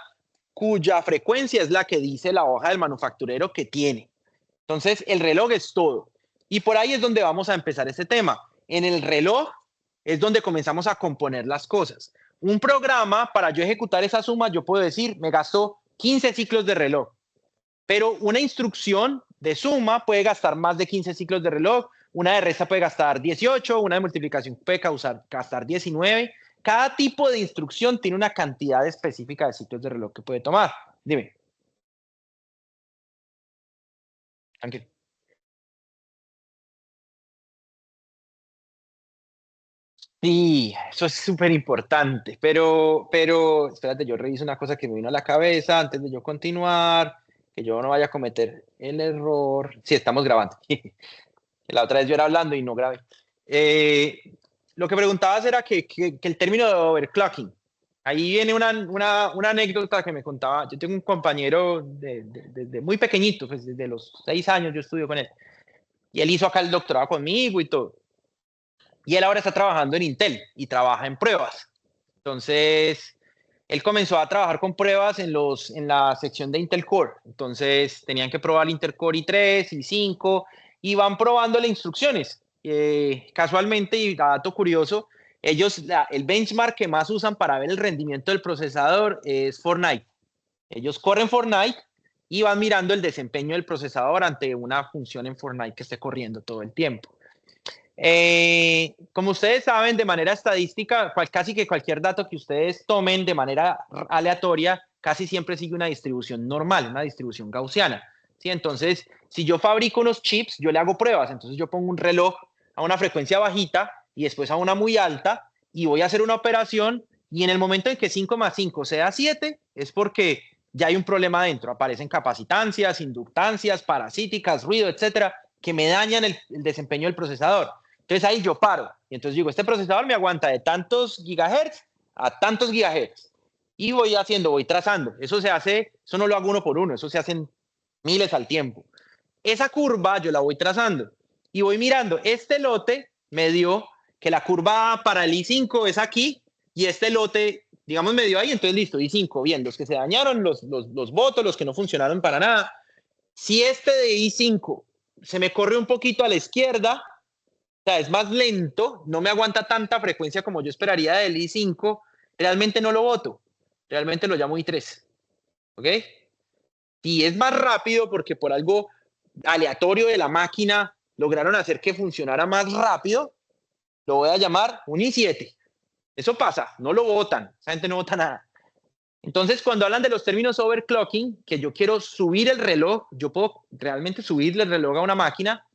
cuya frecuencia es la que dice la hoja del manufacturero que tiene. Entonces, el reloj es todo. Y por ahí es donde vamos a empezar este tema. En el reloj es donde comenzamos a componer las cosas. Un programa, para yo ejecutar esa suma, yo puedo decir, me gastó 15 ciclos de reloj. Pero una instrucción de suma puede gastar más de 15 ciclos de reloj, una de resta puede gastar 18, una de multiplicación puede gastar 19. Cada tipo de instrucción tiene una cantidad específica de ciclos de reloj que puede tomar. Dime. Ángel. Sí, eso es súper importante, pero, espérate, yo reviso una cosa que me vino a la cabeza antes de yo continuar, que yo no vaya a cometer el error. Sí, estamos grabando. La otra vez yo era hablando y no grabé. Eh, lo que preguntabas era que el término de overclocking. Ahí viene una anécdota que me contaba. Yo tengo un compañero de muy pequeñito, pues desde los 6 años yo estudio con él. Y él hizo acá el doctorado conmigo y todo. Y él ahora está trabajando en Intel y trabaja en pruebas. Entonces, él comenzó a trabajar con pruebas en la sección de Intel Core. Entonces, tenían que probar Intel Core i3, i5 y van probándole instrucciones. Casualmente, y dato curioso, el benchmark que más usan para ver el rendimiento del procesador es Fortnite. Ellos corren Fortnite y van mirando el desempeño del procesador ante una función en Fortnite que esté corriendo todo el tiempo. Como ustedes saben, de manera estadística, casi que cualquier dato que ustedes tomen de manera aleatoria, casi siempre sigue una distribución normal, una distribución gaussiana. ¿Sí? Entonces, si yo fabrico unos chips, yo le hago pruebas. Entonces, yo pongo un reloj a una frecuencia bajita y después a una muy alta y voy a hacer una operación y en el momento en que 5 más 5 sea 7, es porque ya hay un problema dentro. Aparecen capacitancias, inductancias, parasíticas, ruido, etcétera, que me dañan el desempeño del procesador. Entonces ahí yo paro. Y entonces digo, este procesador me aguanta de tantos gigahertz a tantos gigahertz. Y voy trazando. Eso no lo hago uno por uno, eso se hacen miles al tiempo. Esa curva yo la voy trazando y voy mirando. Este lote me dio que la curva para el I5 es aquí y este lote, digamos, me dio ahí, entonces listo, I5, bien, los que se dañaron, los votos, los que no funcionaron para nada. Si este de I5 se me corre un poquito a la izquierda, o sea, es más lento, no me aguanta tanta frecuencia como yo esperaría del I5, realmente no lo voto, realmente lo llamo I3, ¿ok? Si es más rápido porque por algo aleatorio de la máquina lograron hacer que funcionara más rápido, lo voy a llamar un i7. Eso pasa, no lo votan, esa gente no vota nada. Entonces, cuando hablan de los términos overclocking, que yo quiero subir el reloj, yo puedo realmente subirle el reloj a una máquina,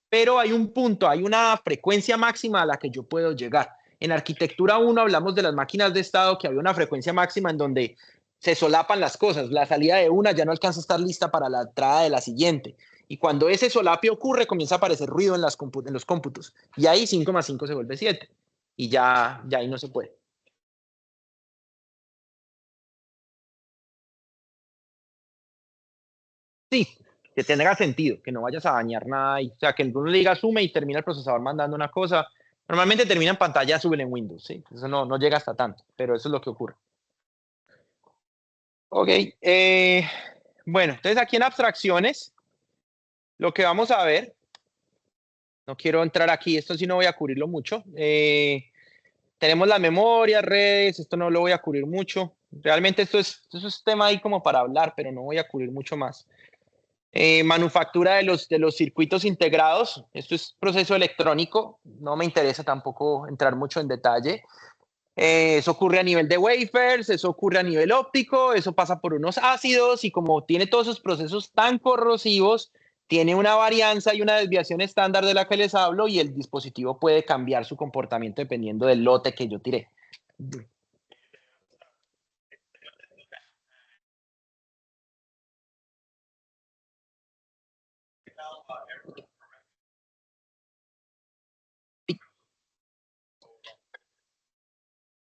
pero hay un punto, hay una frecuencia máxima a la que yo puedo llegar. En arquitectura 1 hablamos de las máquinas de estado, que había una frecuencia máxima en donde se solapan las cosas. La salida de una ya no alcanza a estar lista para la entrada de la siguiente. Y cuando ese solapio ocurre, comienza a aparecer ruido en los cómputos. Y ahí 5 más 5 se vuelve 7. Y ya ahí no se puede. Sí, que tenga sentido, que no vayas a dañar nada. O sea, que uno le diga sume y termina el procesador mandando una cosa. Normalmente termina en pantalla azul en Windows, ¿sí? Eso no llega hasta tanto, pero eso es lo que ocurre. Ok, bueno, entonces aquí en abstracciones, lo que vamos a ver, no quiero entrar aquí, esto sí no voy a cubrirlo mucho. Tenemos las memorias, redes, esto no lo voy a cubrir mucho. Realmente esto es tema ahí como para hablar, pero no voy a cubrir mucho más. Manufactura de los circuitos integrados, esto es proceso electrónico, no me interesa tampoco entrar mucho en detalle. Eso ocurre a nivel de wafers, eso ocurre a nivel óptico, eso pasa por unos ácidos y como tiene todos esos procesos tan corrosivos, tiene una varianza y una desviación estándar de la que les hablo y el dispositivo puede cambiar su comportamiento dependiendo del lote que yo tiré.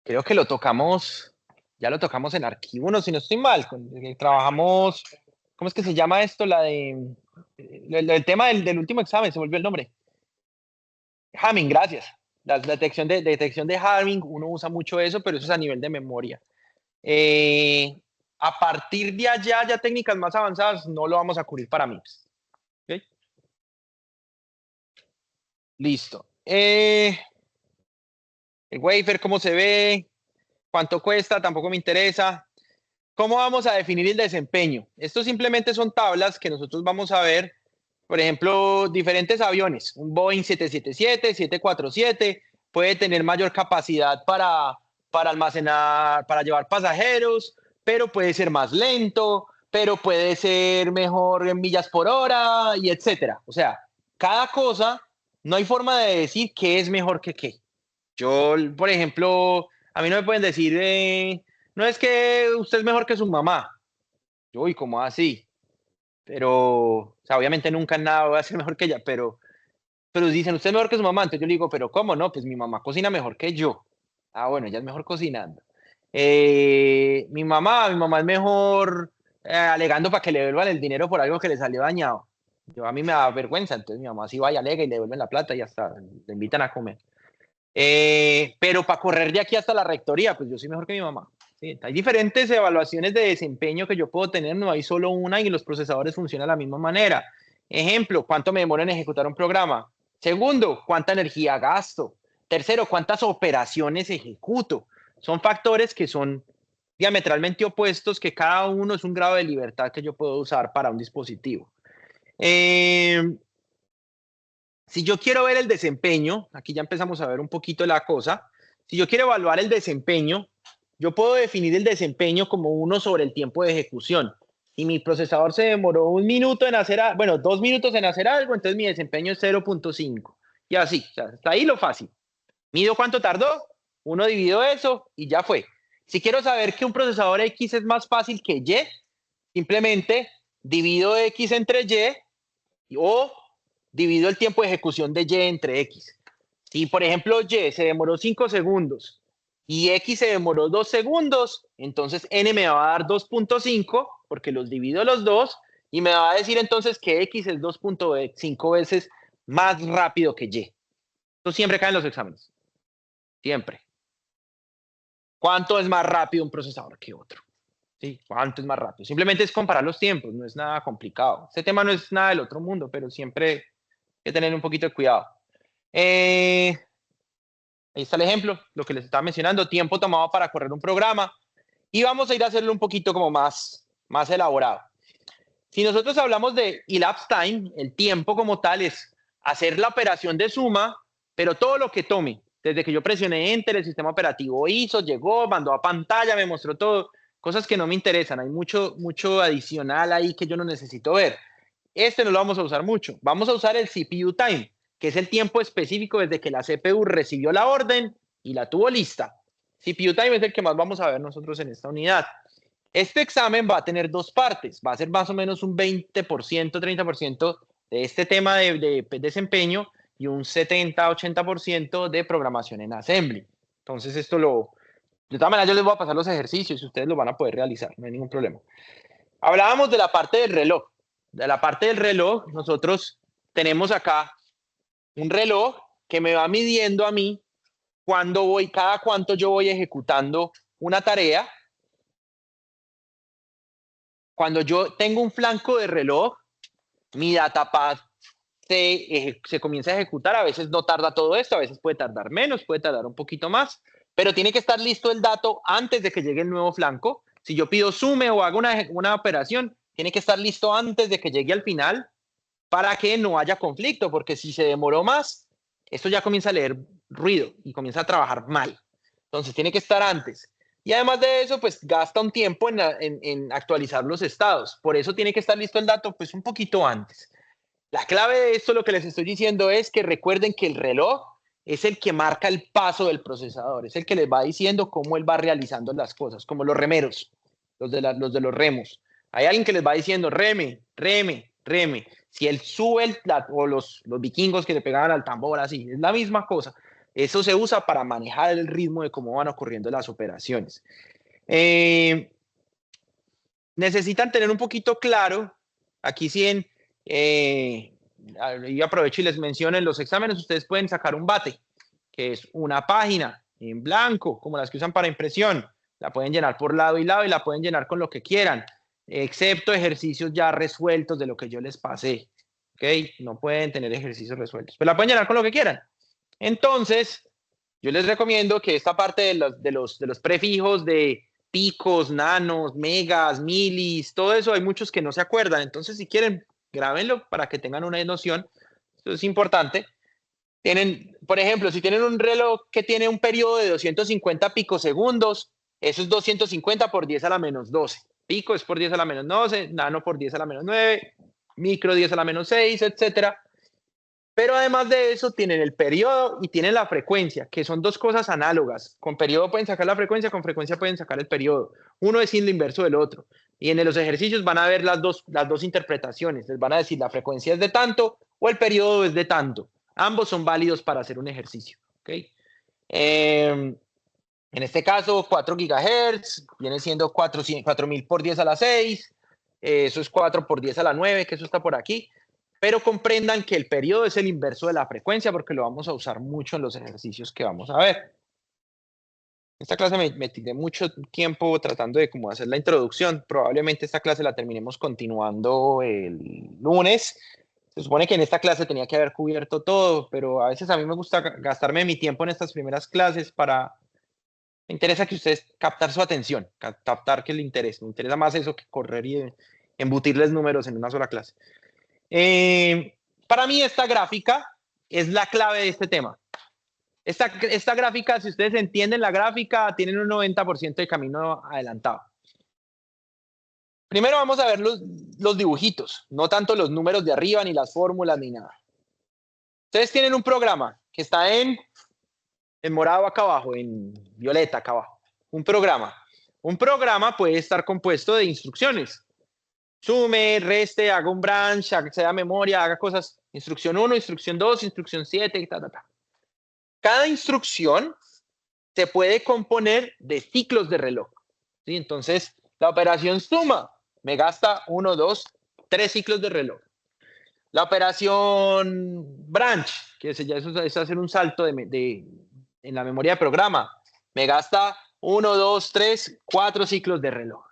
Creo que ya lo tocamos en archivo, no, si no estoy mal, trabajamos, ¿cómo es que se llama esto? El tema del último examen, se volvió el nombre. Hamming, gracias. La detección de Hamming, uno usa mucho eso, pero eso es a nivel de memoria. A partir de allá, ya técnicas más avanzadas, no lo vamos a cubrir para MIPS. ¿Okay? Listo. El wafer, ¿cómo se ve? ¿Cuánto cuesta? Tampoco me interesa. ¿Cómo vamos a definir el desempeño? Esto simplemente son tablas que nosotros vamos a ver, por ejemplo, diferentes aviones. Un Boeing 777, 747 puede tener mayor capacidad para almacenar, para llevar pasajeros, pero puede ser más lento, pero puede ser mejor en millas por hora y etcétera. O sea, cada cosa, no hay forma de decir qué es mejor que qué. Yo, por ejemplo, a mí no me pueden decir, no es que usted es mejor que su mamá. Yo, uy, ¿cómo así? Pero, o sea, obviamente nunca en nada voy a ser mejor que ella, pero dicen, usted es mejor que su mamá. Entonces yo le digo, pero ¿cómo no? Pues mi mamá cocina mejor que yo. Ah, bueno, ella es mejor cocinando. Mi mamá es mejor alegando para que le devuelvan el dinero por algo que le salió dañado. A mí me da vergüenza, entonces mi mamá sí va y alega y le devuelven la plata y hasta le invitan a comer. Pero para correr de aquí hasta la rectoría, pues yo soy mejor que mi mamá. ¿Sí? Hay diferentes evaluaciones de desempeño que yo puedo tener, no hay solo una y los procesadores funcionan de la misma manera. Ejemplo, ¿cuánto me demora en ejecutar un programa? Segundo, ¿cuánta energía gasto? Tercero, ¿cuántas operaciones ejecuto? Son factores que son diametralmente opuestos, que cada uno es un grado de libertad que yo puedo usar para un dispositivo. Si yo quiero ver el desempeño, aquí ya empezamos a ver un poquito la cosa, si yo quiero evaluar el desempeño, yo puedo definir el desempeño como uno sobre el tiempo de ejecución. Si mi procesador se demoró 1 minuto en hacer, bueno, 2 minutos en hacer algo, entonces mi desempeño es 0.5. Y así, o sea, hasta ahí lo fácil. Mido cuánto tardó, uno dividió eso y ya fue. Si quiero saber que un procesador X es más fácil que Y, simplemente divido X entre Y o divido el tiempo de ejecución de Y entre X. Si, por ejemplo, Y se demoró 5 segundos y X se demoró 2 segundos, entonces N me va a dar 2.5 porque los divido los dos y me va a decir entonces que X es 2.5 veces más rápido que Y. Esto siempre cae en los exámenes, siempre. ¿Cuánto es más rápido un procesador que otro? ¿Sí? ¿Cuánto es más rápido? Simplemente es comparar los tiempos, no es nada complicado. Este tema no es nada del otro mundo, pero siempre hay que tener un poquito de cuidado. Ahí está el ejemplo, lo que les estaba mencionando, tiempo tomado para correr un programa. Y vamos a ir a hacerlo un poquito como más elaborado. Si nosotros hablamos de elapsed time, el tiempo como tal es hacer la operación de suma, pero todo lo que tome, desde que yo presioné Enter, el sistema operativo hizo, llegó, mandó a pantalla, me mostró todo, cosas que no me interesan, hay mucho adicional ahí que yo no necesito ver. Este no lo vamos a usar mucho, vamos a usar el CPU time, que es el tiempo específico desde que la CPU recibió la orden y la tuvo lista. CPU time es el que más vamos a ver nosotros en esta unidad. Este examen va a tener dos partes, va a ser más o menos un 20%, 30% de este tema de desempeño y un 70-80% de programación en Assembly. Entonces de todas maneras yo les voy a pasar los ejercicios y ustedes lo van a poder realizar, no hay ningún problema. Hablábamos de la parte del reloj. De la parte del reloj, nosotros tenemos acá un reloj que me va midiendo a mí cada cuánto yo voy ejecutando una tarea. Cuando yo tengo un flanco de reloj, mi datapad se comienza a ejecutar. A veces no tarda todo esto, a veces puede tardar menos, puede tardar un poquito más, pero tiene que estar listo el dato antes de que llegue el nuevo flanco. Si yo pido sume o hago una operación, tiene que estar listo antes de que llegue al final para que no haya conflicto, porque si se demoró más, esto ya comienza a leer ruido y comienza a trabajar mal. Entonces tiene que estar antes. Y además de eso, pues gasta un tiempo en actualizar los estados. Por eso tiene que estar listo el dato pues un poquito antes. La clave de esto, lo que les estoy diciendo es que recuerden que el reloj es el que marca el paso del procesador, es el que les va diciendo cómo él va realizando las cosas, como los remeros, los de los remos. Hay alguien que les va diciendo reme, reme, reme. Si él sube o los vikingos que le pegaban al tambor, así, es la misma cosa. Eso se usa para manejar el ritmo de cómo van ocurriendo las operaciones. Necesitan tener un poquito claro, aquí sí y aprovecho y les menciono, en los exámenes ustedes pueden sacar un bate, que es una página en blanco, como las que usan para impresión. La pueden llenar por lado y lado y la pueden llenar con lo que quieran, excepto ejercicios ya resueltos de lo que yo les pasé. ¿Ok? No pueden tener ejercicios resueltos, pero la pueden llenar con lo que quieran. Entonces, yo les recomiendo que esta parte de los prefijos de picos, nanos, megas, milis, todo eso, hay muchos que no se acuerdan. Entonces, si quieren, grábenlo para que tengan una noción. Eso es importante. Tienen, por ejemplo, si tienen un reloj que tiene un periodo de 250 picosegundos, eso es 250 por 10 a la menos 12. Pico es por 10 a la menos 12, nano por 10 a la menos 9, micro 10 a la menos 6, etcétera. Pero además de eso, tienen el periodo y tienen la frecuencia, que son dos cosas análogas. Con periodo pueden sacar la frecuencia, con frecuencia pueden sacar el periodo. Uno es sin lo inverso del otro. Y en los ejercicios van a ver las dos interpretaciones. Les van a decir la frecuencia es de tanto o el periodo es de tanto. Ambos son válidos para hacer un ejercicio. ¿Okay? En este caso, 4 gigahertz viene siendo 4000 por 10 a la 6. Eso es 4 por 10 a la 9, que eso está por aquí. Pero comprendan que el periodo es el inverso de la frecuencia porque lo vamos a usar mucho en los ejercicios que vamos a ver. Esta clase me tiré mucho tiempo tratando de cómo hacer la introducción. Probablemente esta clase la terminemos continuando el lunes. Se supone que en esta clase tenía que haber cubierto todo, pero a veces a mí me gusta gastarme mi tiempo en estas primeras clases para... Me interesa que ustedes captar su atención, captar que le interesa. Me interesa más eso que correr y embutirles números en una sola clase. Para mí esta gráfica es la clave de este tema. Esta gráfica, si ustedes entienden la gráfica, tienen un 90% de camino adelantado. Primero vamos a ver los dibujitos, no tanto los números de arriba, ni las fórmulas, ni nada. Ustedes tienen un programa que está en morado acá abajo, en violeta acá abajo. Un programa. Un programa puede estar compuesto de instrucciones. Sume, reste, haga un branch, acceda a memoria, haga cosas. Instrucción 1, instrucción 2, instrucción 7, ta, ta, ta. Cada instrucción se puede componer de ciclos de reloj. ¿Sí? Entonces, la operación suma me gasta 1, 2, 3 ciclos de reloj. La operación branch, que ya eso es hacer un salto en la memoria de programa, me gasta 1, 2, 3, 4 ciclos de reloj.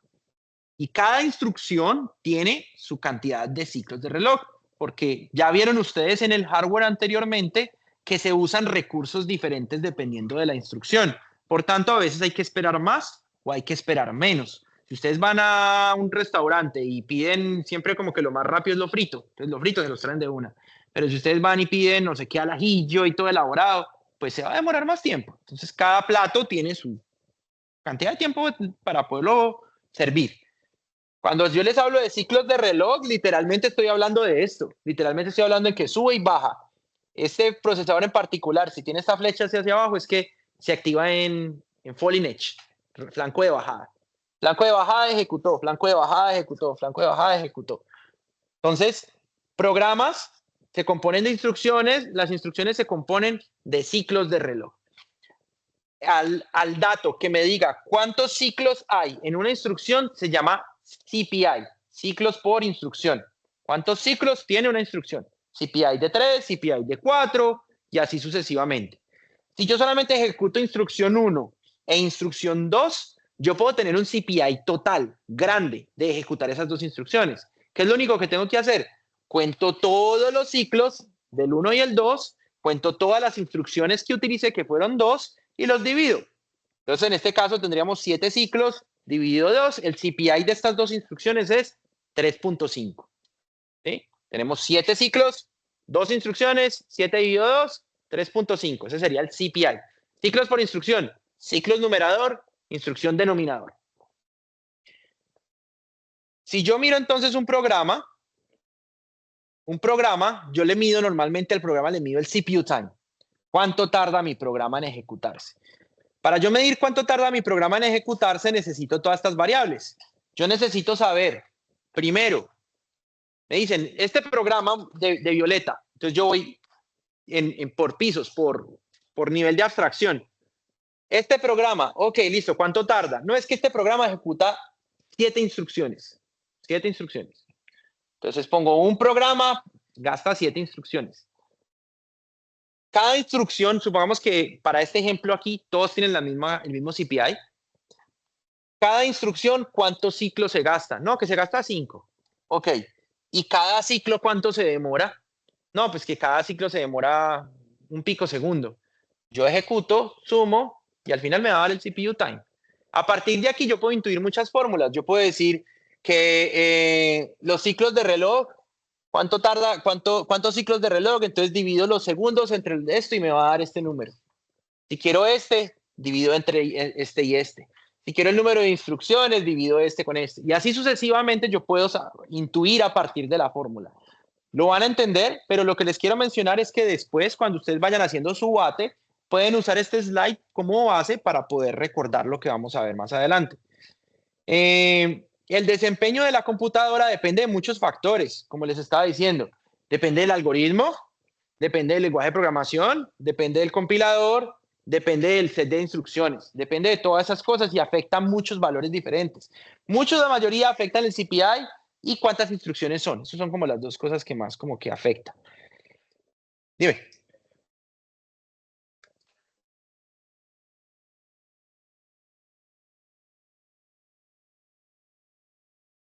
Y cada instrucción tiene su cantidad de ciclos de reloj, porque ya vieron ustedes en el hardware anteriormente que se usan recursos diferentes dependiendo de la instrucción. Por tanto, a veces hay que esperar más o hay que esperar menos. Si ustedes van a un restaurante y piden siempre como que lo más rápido es lo frito, entonces lo frito se los traen de una. Pero si ustedes van y piden no sé qué al ajillo y todo elaborado, pues se va a demorar más tiempo. Entonces cada plato tiene su cantidad de tiempo para poderlo servir. Cuando yo les hablo de ciclos de reloj, literalmente estoy hablando de esto. Literalmente estoy hablando de que sube y baja. Este procesador en particular, si tiene esta flecha hacia abajo, es que se activa en falling edge, flanco de bajada. Flanco de bajada ejecutó, flanco de bajada ejecutó, flanco de bajada ejecutó. Entonces, programas se componen de instrucciones, las instrucciones se componen de ciclos de reloj. Al dato que me diga cuántos ciclos hay en una instrucción se llama CPI, ciclos por instrucción. ¿Cuántos ciclos tiene una instrucción? CPI de 3, CPI de 4 y así sucesivamente. Si yo solamente ejecuto instrucción 1 e instrucción 2, yo puedo tener un CPI total grande de ejecutar esas dos instrucciones. ¿Qué es lo único que tengo que hacer? Cuento todos los ciclos del 1 y el 2, cuento todas las instrucciones que utilicé, que fueron 2, y los divido. Entonces, en este caso tendríamos 7 ciclos dividido 2. El CPI de estas dos instrucciones es 3.5. ¿Sí? Tenemos 7 ciclos, 2 instrucciones, 7 dividido 2, 3.5. Ese sería el CPI. Ciclos por instrucción, ciclos numerador, instrucción denominador. Si yo miro entonces un programa, yo le mido normalmente al programa, le mido el CPU time. ¿Cuánto tarda mi programa en ejecutarse? Para yo medir cuánto tarda mi programa en ejecutarse, necesito todas estas variables. Yo necesito saber, primero, me dicen, este programa de Violeta, entonces yo voy por pisos, por nivel de abstracción. Este programa, ok, listo, ¿cuánto tarda? No, es que este programa ejecuta 7 instrucciones. 7 instrucciones. Entonces pongo un programa, gasta 7 instrucciones. Cada instrucción, supongamos que para este ejemplo aquí, todos tienen el mismo CPI. Cada instrucción, ¿cuántos ciclos se gasta? No, que se gasta 5. Ok. ¿Y cada ciclo cuánto se demora? No, pues que cada ciclo se demora un pico segundo. Yo ejecuto, sumo y al final me va a dar el CPU time. A partir de aquí yo puedo intuir muchas fórmulas. Yo puedo decir que los ciclos de reloj, ¿cuánto tarda? ¿Cuántos ciclos de reloj? Entonces divido los segundos entre esto y me va a dar este número. Si quiero este, divido entre este y este. Si quiero el número de instrucciones, divido este con este. Y así sucesivamente yo puedo intuir a partir de la fórmula. Lo van a entender, pero lo que les quiero mencionar es que después, cuando ustedes vayan haciendo su bate, pueden usar este slide como base para poder recordar lo que vamos a ver más adelante. El desempeño de la computadora depende de muchos factores, como les estaba diciendo. Depende del algoritmo, depende del lenguaje de programación, depende del compilador, depende del set de instrucciones, depende de todas esas cosas y afecta muchos valores diferentes. Muchos, la mayoría, afectan el CPI y cuántas instrucciones son. Esas son como las dos cosas que más como que afectan. Dime.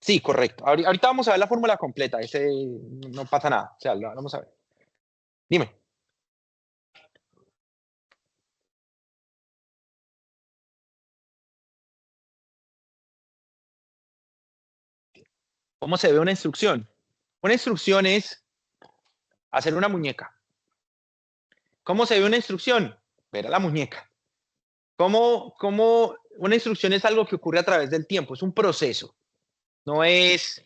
Sí, correcto. Ahorita vamos a ver la fórmula completa. Ese no pasa nada. O sea, lo vamos a ver. Dime. ¿Cómo se ve una instrucción? Una instrucción es hacer una muñeca. ¿Cómo se ve una instrucción? Ver a la muñeca. ¿Cómo una instrucción es algo que ocurre a través del tiempo? Es un proceso. No es,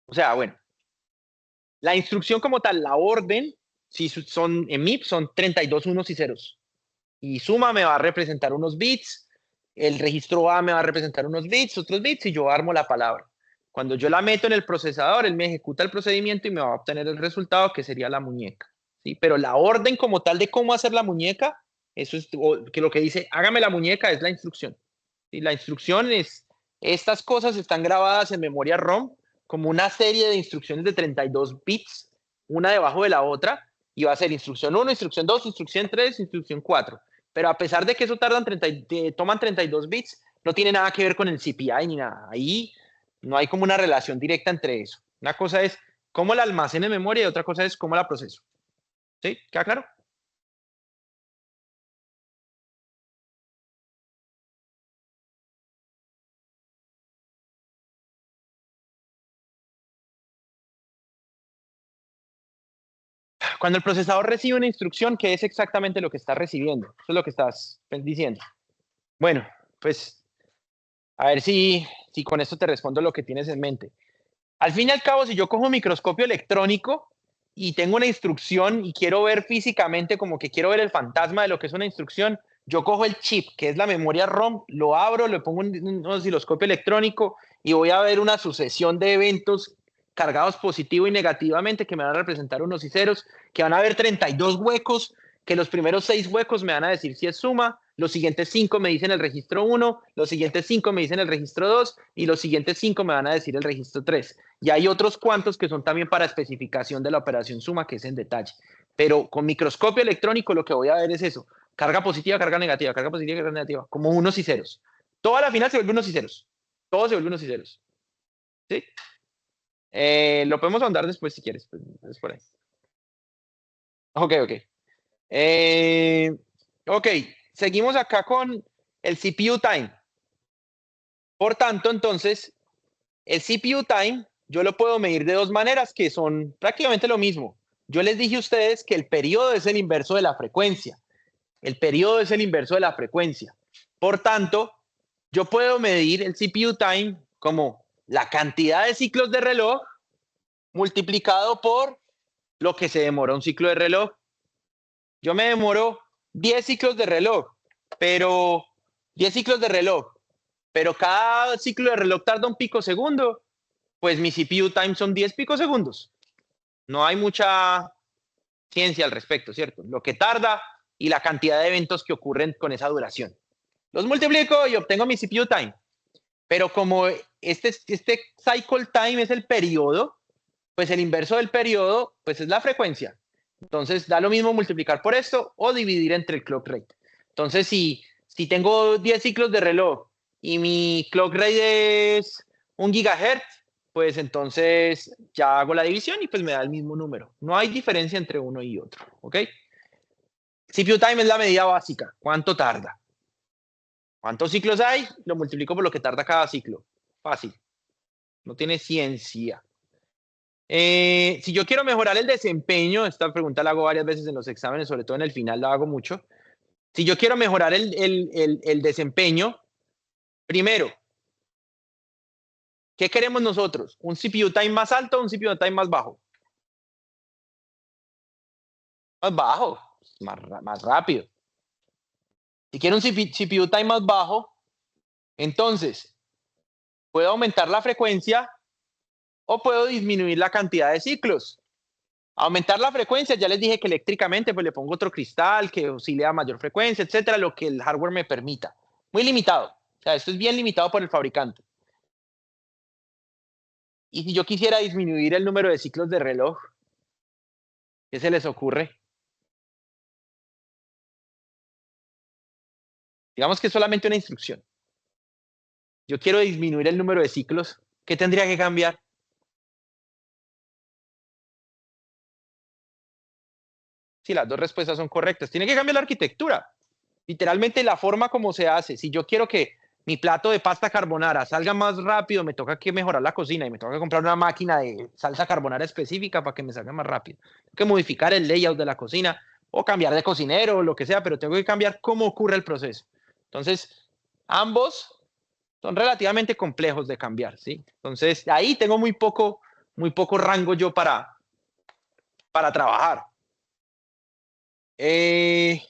o sea, bueno, la instrucción como tal, la orden, si son en MIP, son 32 unos y ceros. Y suma me va a representar unos bits, el registro A me va a representar unos bits, otros bits, y yo armo la palabra. Cuando yo la meto en el procesador, él me ejecuta el procedimiento y me va a obtener el resultado que sería la muñeca. ¿Sí? Pero la orden como tal de cómo hacer la muñeca Eso es que lo que dice, hágame la muñeca, es la instrucción. Y la instrucción es, estas cosas están grabadas en memoria ROM como una serie de instrucciones de 32 bits, una debajo de la otra, y va a ser instrucción 1, instrucción 2, instrucción 3, instrucción 4. Pero a pesar de que eso toman 32 bits, no tiene nada que ver con el CPI ni nada. Ahí no hay como una relación directa entre eso. Una cosa es cómo la almaceno en memoria y otra cosa es cómo la proceso. ¿Sí? ¿Queda claro? Cuando el procesador recibe una instrucción, ¿qué es exactamente lo que está recibiendo? Eso es lo que estás diciendo. Bueno, pues a ver si con esto te respondo lo que tienes en mente. Al fin y al cabo, si yo cojo un microscopio electrónico y tengo una instrucción y quiero ver físicamente, como que quiero ver el fantasma de lo que es una instrucción, yo cojo el chip, que es la memoria ROM, lo abro, le pongo un osciloscopio electrónico y voy a ver una sucesión de eventos cargados positivo y negativamente que me van a representar unos y ceros, que van a haber 32 huecos, que los primeros 6 huecos me van a decir si es suma, los siguientes 5 me dicen el registro 1, los siguientes 5 me dicen el registro 2 y los siguientes 5 me van a decir el registro 3. Y hay otros cuantos que son también para especificación de la operación suma, que es en detalle. Pero con microscopio electrónico lo que voy a ver es eso. Carga positiva, carga negativa, carga positiva, carga negativa, como unos y ceros. Todo a la final se vuelve unos y ceros. Todo se vuelve unos y ceros. ¿Sí? Lo podemos ahondar después si quieres. Pues, es por ahí. Ok, ok. Eh, ok, seguimos acá con el CPU time. Por tanto, entonces, el CPU time yo lo puedo medir de dos maneras que son prácticamente lo mismo. Yo les dije a ustedes que el periodo es el inverso de la frecuencia. El periodo es el inverso de la frecuencia. Por tanto, yo puedo medir el CPU time como la cantidad de ciclos de reloj multiplicado por lo que se demora un ciclo de reloj. Yo me demoro 10 ciclos de reloj, pero 10 ciclos de reloj, pero cada ciclo de reloj tarda un pico segundo, pues mi CPU time son 10 picosegundos. No hay mucha ciencia al respecto, ¿cierto? Lo que tarda y la cantidad de eventos que ocurren con esa duración. Los multiplico y obtengo mi CPU time. Pero como este cycle time es el periodo, pues el inverso del periodo, pues es la frecuencia. Entonces da lo mismo multiplicar por esto o dividir entre el clock rate. Entonces, si tengo 10 ciclos de reloj y mi clock rate es 1 GHz, pues entonces ya hago la división y pues me da el mismo número. No hay diferencia entre uno y otro, ¿ok? CPU time es la medida básica. ¿Cuánto tarda? ¿Cuántos ciclos hay? Lo multiplico por lo que tarda cada ciclo. Fácil. No tiene ciencia. Si yo quiero mejorar el desempeño, esta pregunta la hago varias veces en los exámenes, sobre todo en el final la hago mucho. Si yo quiero mejorar el desempeño, primero, ¿qué queremos nosotros? ¿Un CPU time más alto o un CPU time más bajo? Más bajo, más rápido. Si quiero un CPU time más bajo, entonces puedo aumentar la frecuencia o puedo disminuir la cantidad de ciclos. Aumentar la frecuencia, ya les dije que eléctricamente pues le pongo otro cristal que oscile a mayor frecuencia, etcétera, lo que el hardware me permita. Muy limitado. O sea, esto es bien limitado por el fabricante. Y si yo quisiera disminuir el número de ciclos de reloj, ¿qué se les ocurre? Digamos que es solamente una instrucción. Yo quiero disminuir el número de ciclos. ¿Qué tendría que cambiar? Si las dos respuestas son correctas, tiene que cambiar la arquitectura. Literalmente la forma como se hace. Si yo quiero que mi plato de pasta carbonara salga más rápido, me toca que mejorar la cocina y me toca comprar una máquina de salsa carbonara específica para que me salga más rápido. Tengo que modificar el layout de la cocina o cambiar de cocinero o lo que sea, pero tengo que cambiar cómo ocurre el proceso. Entonces, ambos son relativamente complejos de cambiar, ¿sí? Entonces, ahí tengo muy poco rango yo para trabajar. Eh,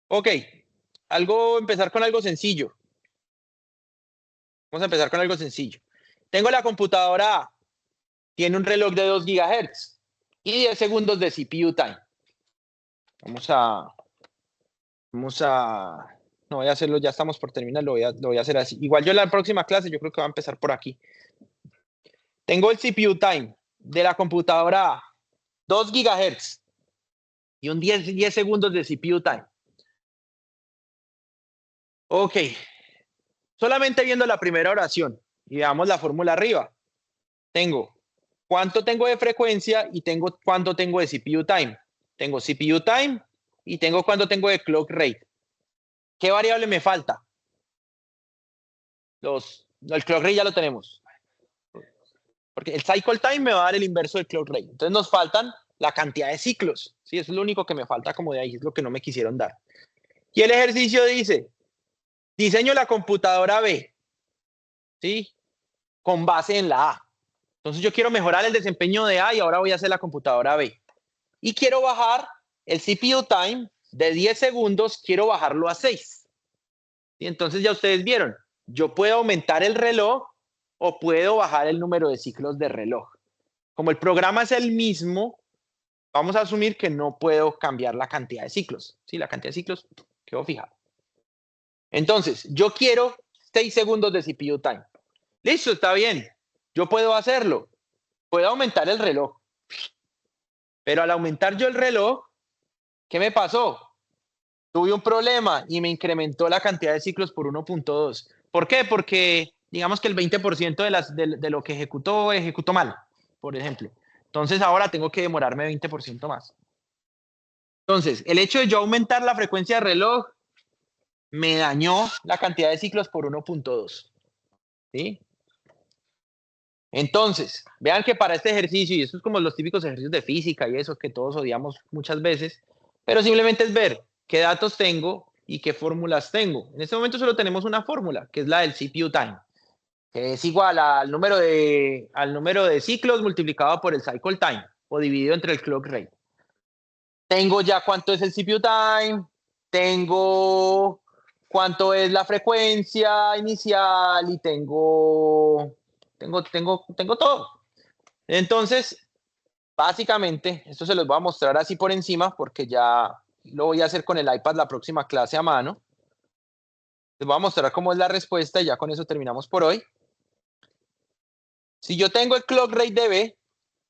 ok, empezar con algo sencillo. Vamos a empezar con algo sencillo. Tengo la computadora A, tiene un reloj de 2 GHz y 10 segundos de CPU time. Vamos a, no voy a hacerlo, ya estamos por terminar, lo voy a hacer así. Igual yo en la próxima clase, yo creo que va a empezar por aquí. Tengo el CPU time de la computadora A, 2 GHz y un 10 segundos de CPU time. Ok, solamente viendo la primera oración y veamos la fórmula arriba. Tengo cuánto tengo de frecuencia y tengo cuánto tengo de CPU time. Tengo CPU time y tengo cuánto tengo de clock rate. ¿Qué variable me falta? El clock rate ya lo tenemos. Porque el cycle time me va a dar el inverso del clock rate. Entonces nos faltan la cantidad de ciclos. ¿Sí? Eso es lo único que me falta como de ahí, es lo que no me quisieron dar. Y el ejercicio dice, diseño la computadora B, ¿sí? Con base en la A. Entonces yo quiero mejorar el desempeño de A y ahora voy a hacer la computadora B. Y quiero bajar el CPU time de 10 segundos, quiero bajarlo a 6. Y entonces ya ustedes vieron, yo puedo aumentar el reloj o puedo bajar el número de ciclos de reloj. Como el programa es el mismo, vamos a asumir que no puedo cambiar la cantidad de ciclos. Sí, la cantidad de ciclos quedó fija. Entonces, yo quiero 6 segundos de CPU time. Listo, está bien. Yo puedo hacerlo. Puedo aumentar el reloj. Pero al aumentar yo el reloj, ¿qué me pasó? Tuve un problema y me incrementó la cantidad de ciclos por 1.2. ¿Por qué? Porque digamos que el 20% de lo que ejecutó mal, por ejemplo. Entonces ahora tengo que demorarme 20% más. Entonces, el hecho de yo aumentar la frecuencia de reloj me dañó la cantidad de ciclos por 1.2. ¿Sí? Entonces, vean que para este ejercicio, y eso es como los típicos ejercicios de física y eso que todos odiamos muchas veces, pero simplemente es ver qué datos tengo y qué fórmulas tengo. En este momento solo tenemos una fórmula, que es la del CPU time, que es igual al número de ciclos multiplicado por el cycle time o dividido entre el clock rate. Tengo ya cuánto es el CPU time, tengo cuánto es la frecuencia inicial y tengo todo. Entonces, básicamente, esto se los voy a mostrar así por encima porque ya lo voy a hacer con el iPad la próxima clase a mano. Les voy a mostrar cómo es la respuesta y ya con eso terminamos por hoy. Si yo tengo el clock rate de B,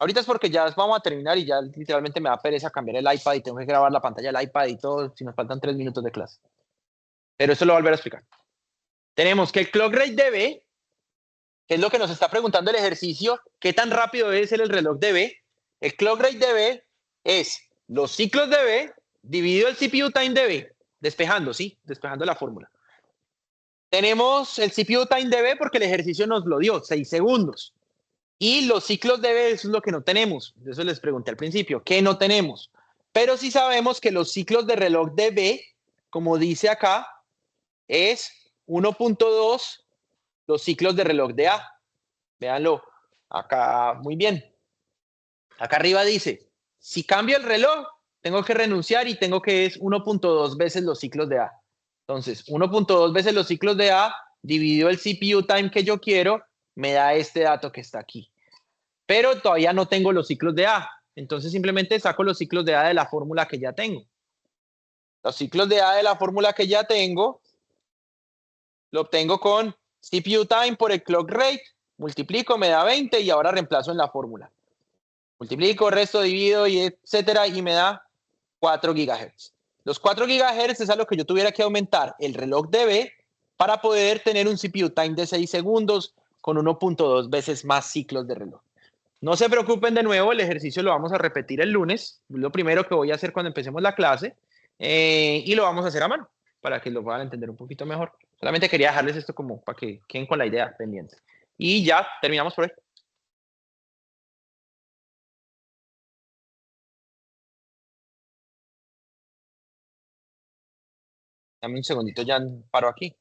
ahorita es porque ya vamos a terminar y ya literalmente me da pereza cambiar el iPad y tengo que grabar la pantalla del iPad y todo, si nos faltan 3 minutos de clase. Pero eso lo voy a volver a explicar. Tenemos que el clock rate de B, que es lo que nos está preguntando el ejercicio, ¿qué tan rápido debe ser el reloj de B? El clock rate de B es los ciclos de B dividido el CPU time de B, despejando, ¿sí? Despejando la fórmula. Tenemos el CPU time de B porque el ejercicio nos lo dio, 6 segundos. Y los ciclos de B, eso es lo que no tenemos. Eso les pregunté al principio, ¿qué no tenemos? Pero sí sabemos que los ciclos de reloj de B, como dice acá, es 1.2 los ciclos de reloj de A. Véanlo acá muy bien. Acá arriba dice, si cambio el reloj, tengo que renunciar y tengo que es 1.2 veces los ciclos de A. Entonces, 1.2 veces los ciclos de A dividido el CPU time que yo quiero, me da este dato que está aquí. Pero todavía no tengo los ciclos de A. Entonces, simplemente saco los ciclos de A de la fórmula que ya tengo. Los ciclos de A de la fórmula que ya tengo, lo obtengo con CPU time por el clock rate, multiplico, me da 20 y ahora reemplazo en la fórmula. Multiplico, resto, divido y etcétera y me da 4 GHz. Los 4 GHz es a lo que yo tuviera que aumentar el reloj de B para poder tener un CPU time de 6 segundos con 1.2 veces más ciclos de reloj. No se preocupen de nuevo, el ejercicio lo vamos a repetir el lunes, lo primero que voy a hacer cuando empecemos la clase, y lo vamos a hacer a mano, para que lo puedan entender un poquito mejor. Solamente quería dejarles esto como para que queden con la idea pendiente. Y ya terminamos por hoy. Dame un segundito, ya paro aquí.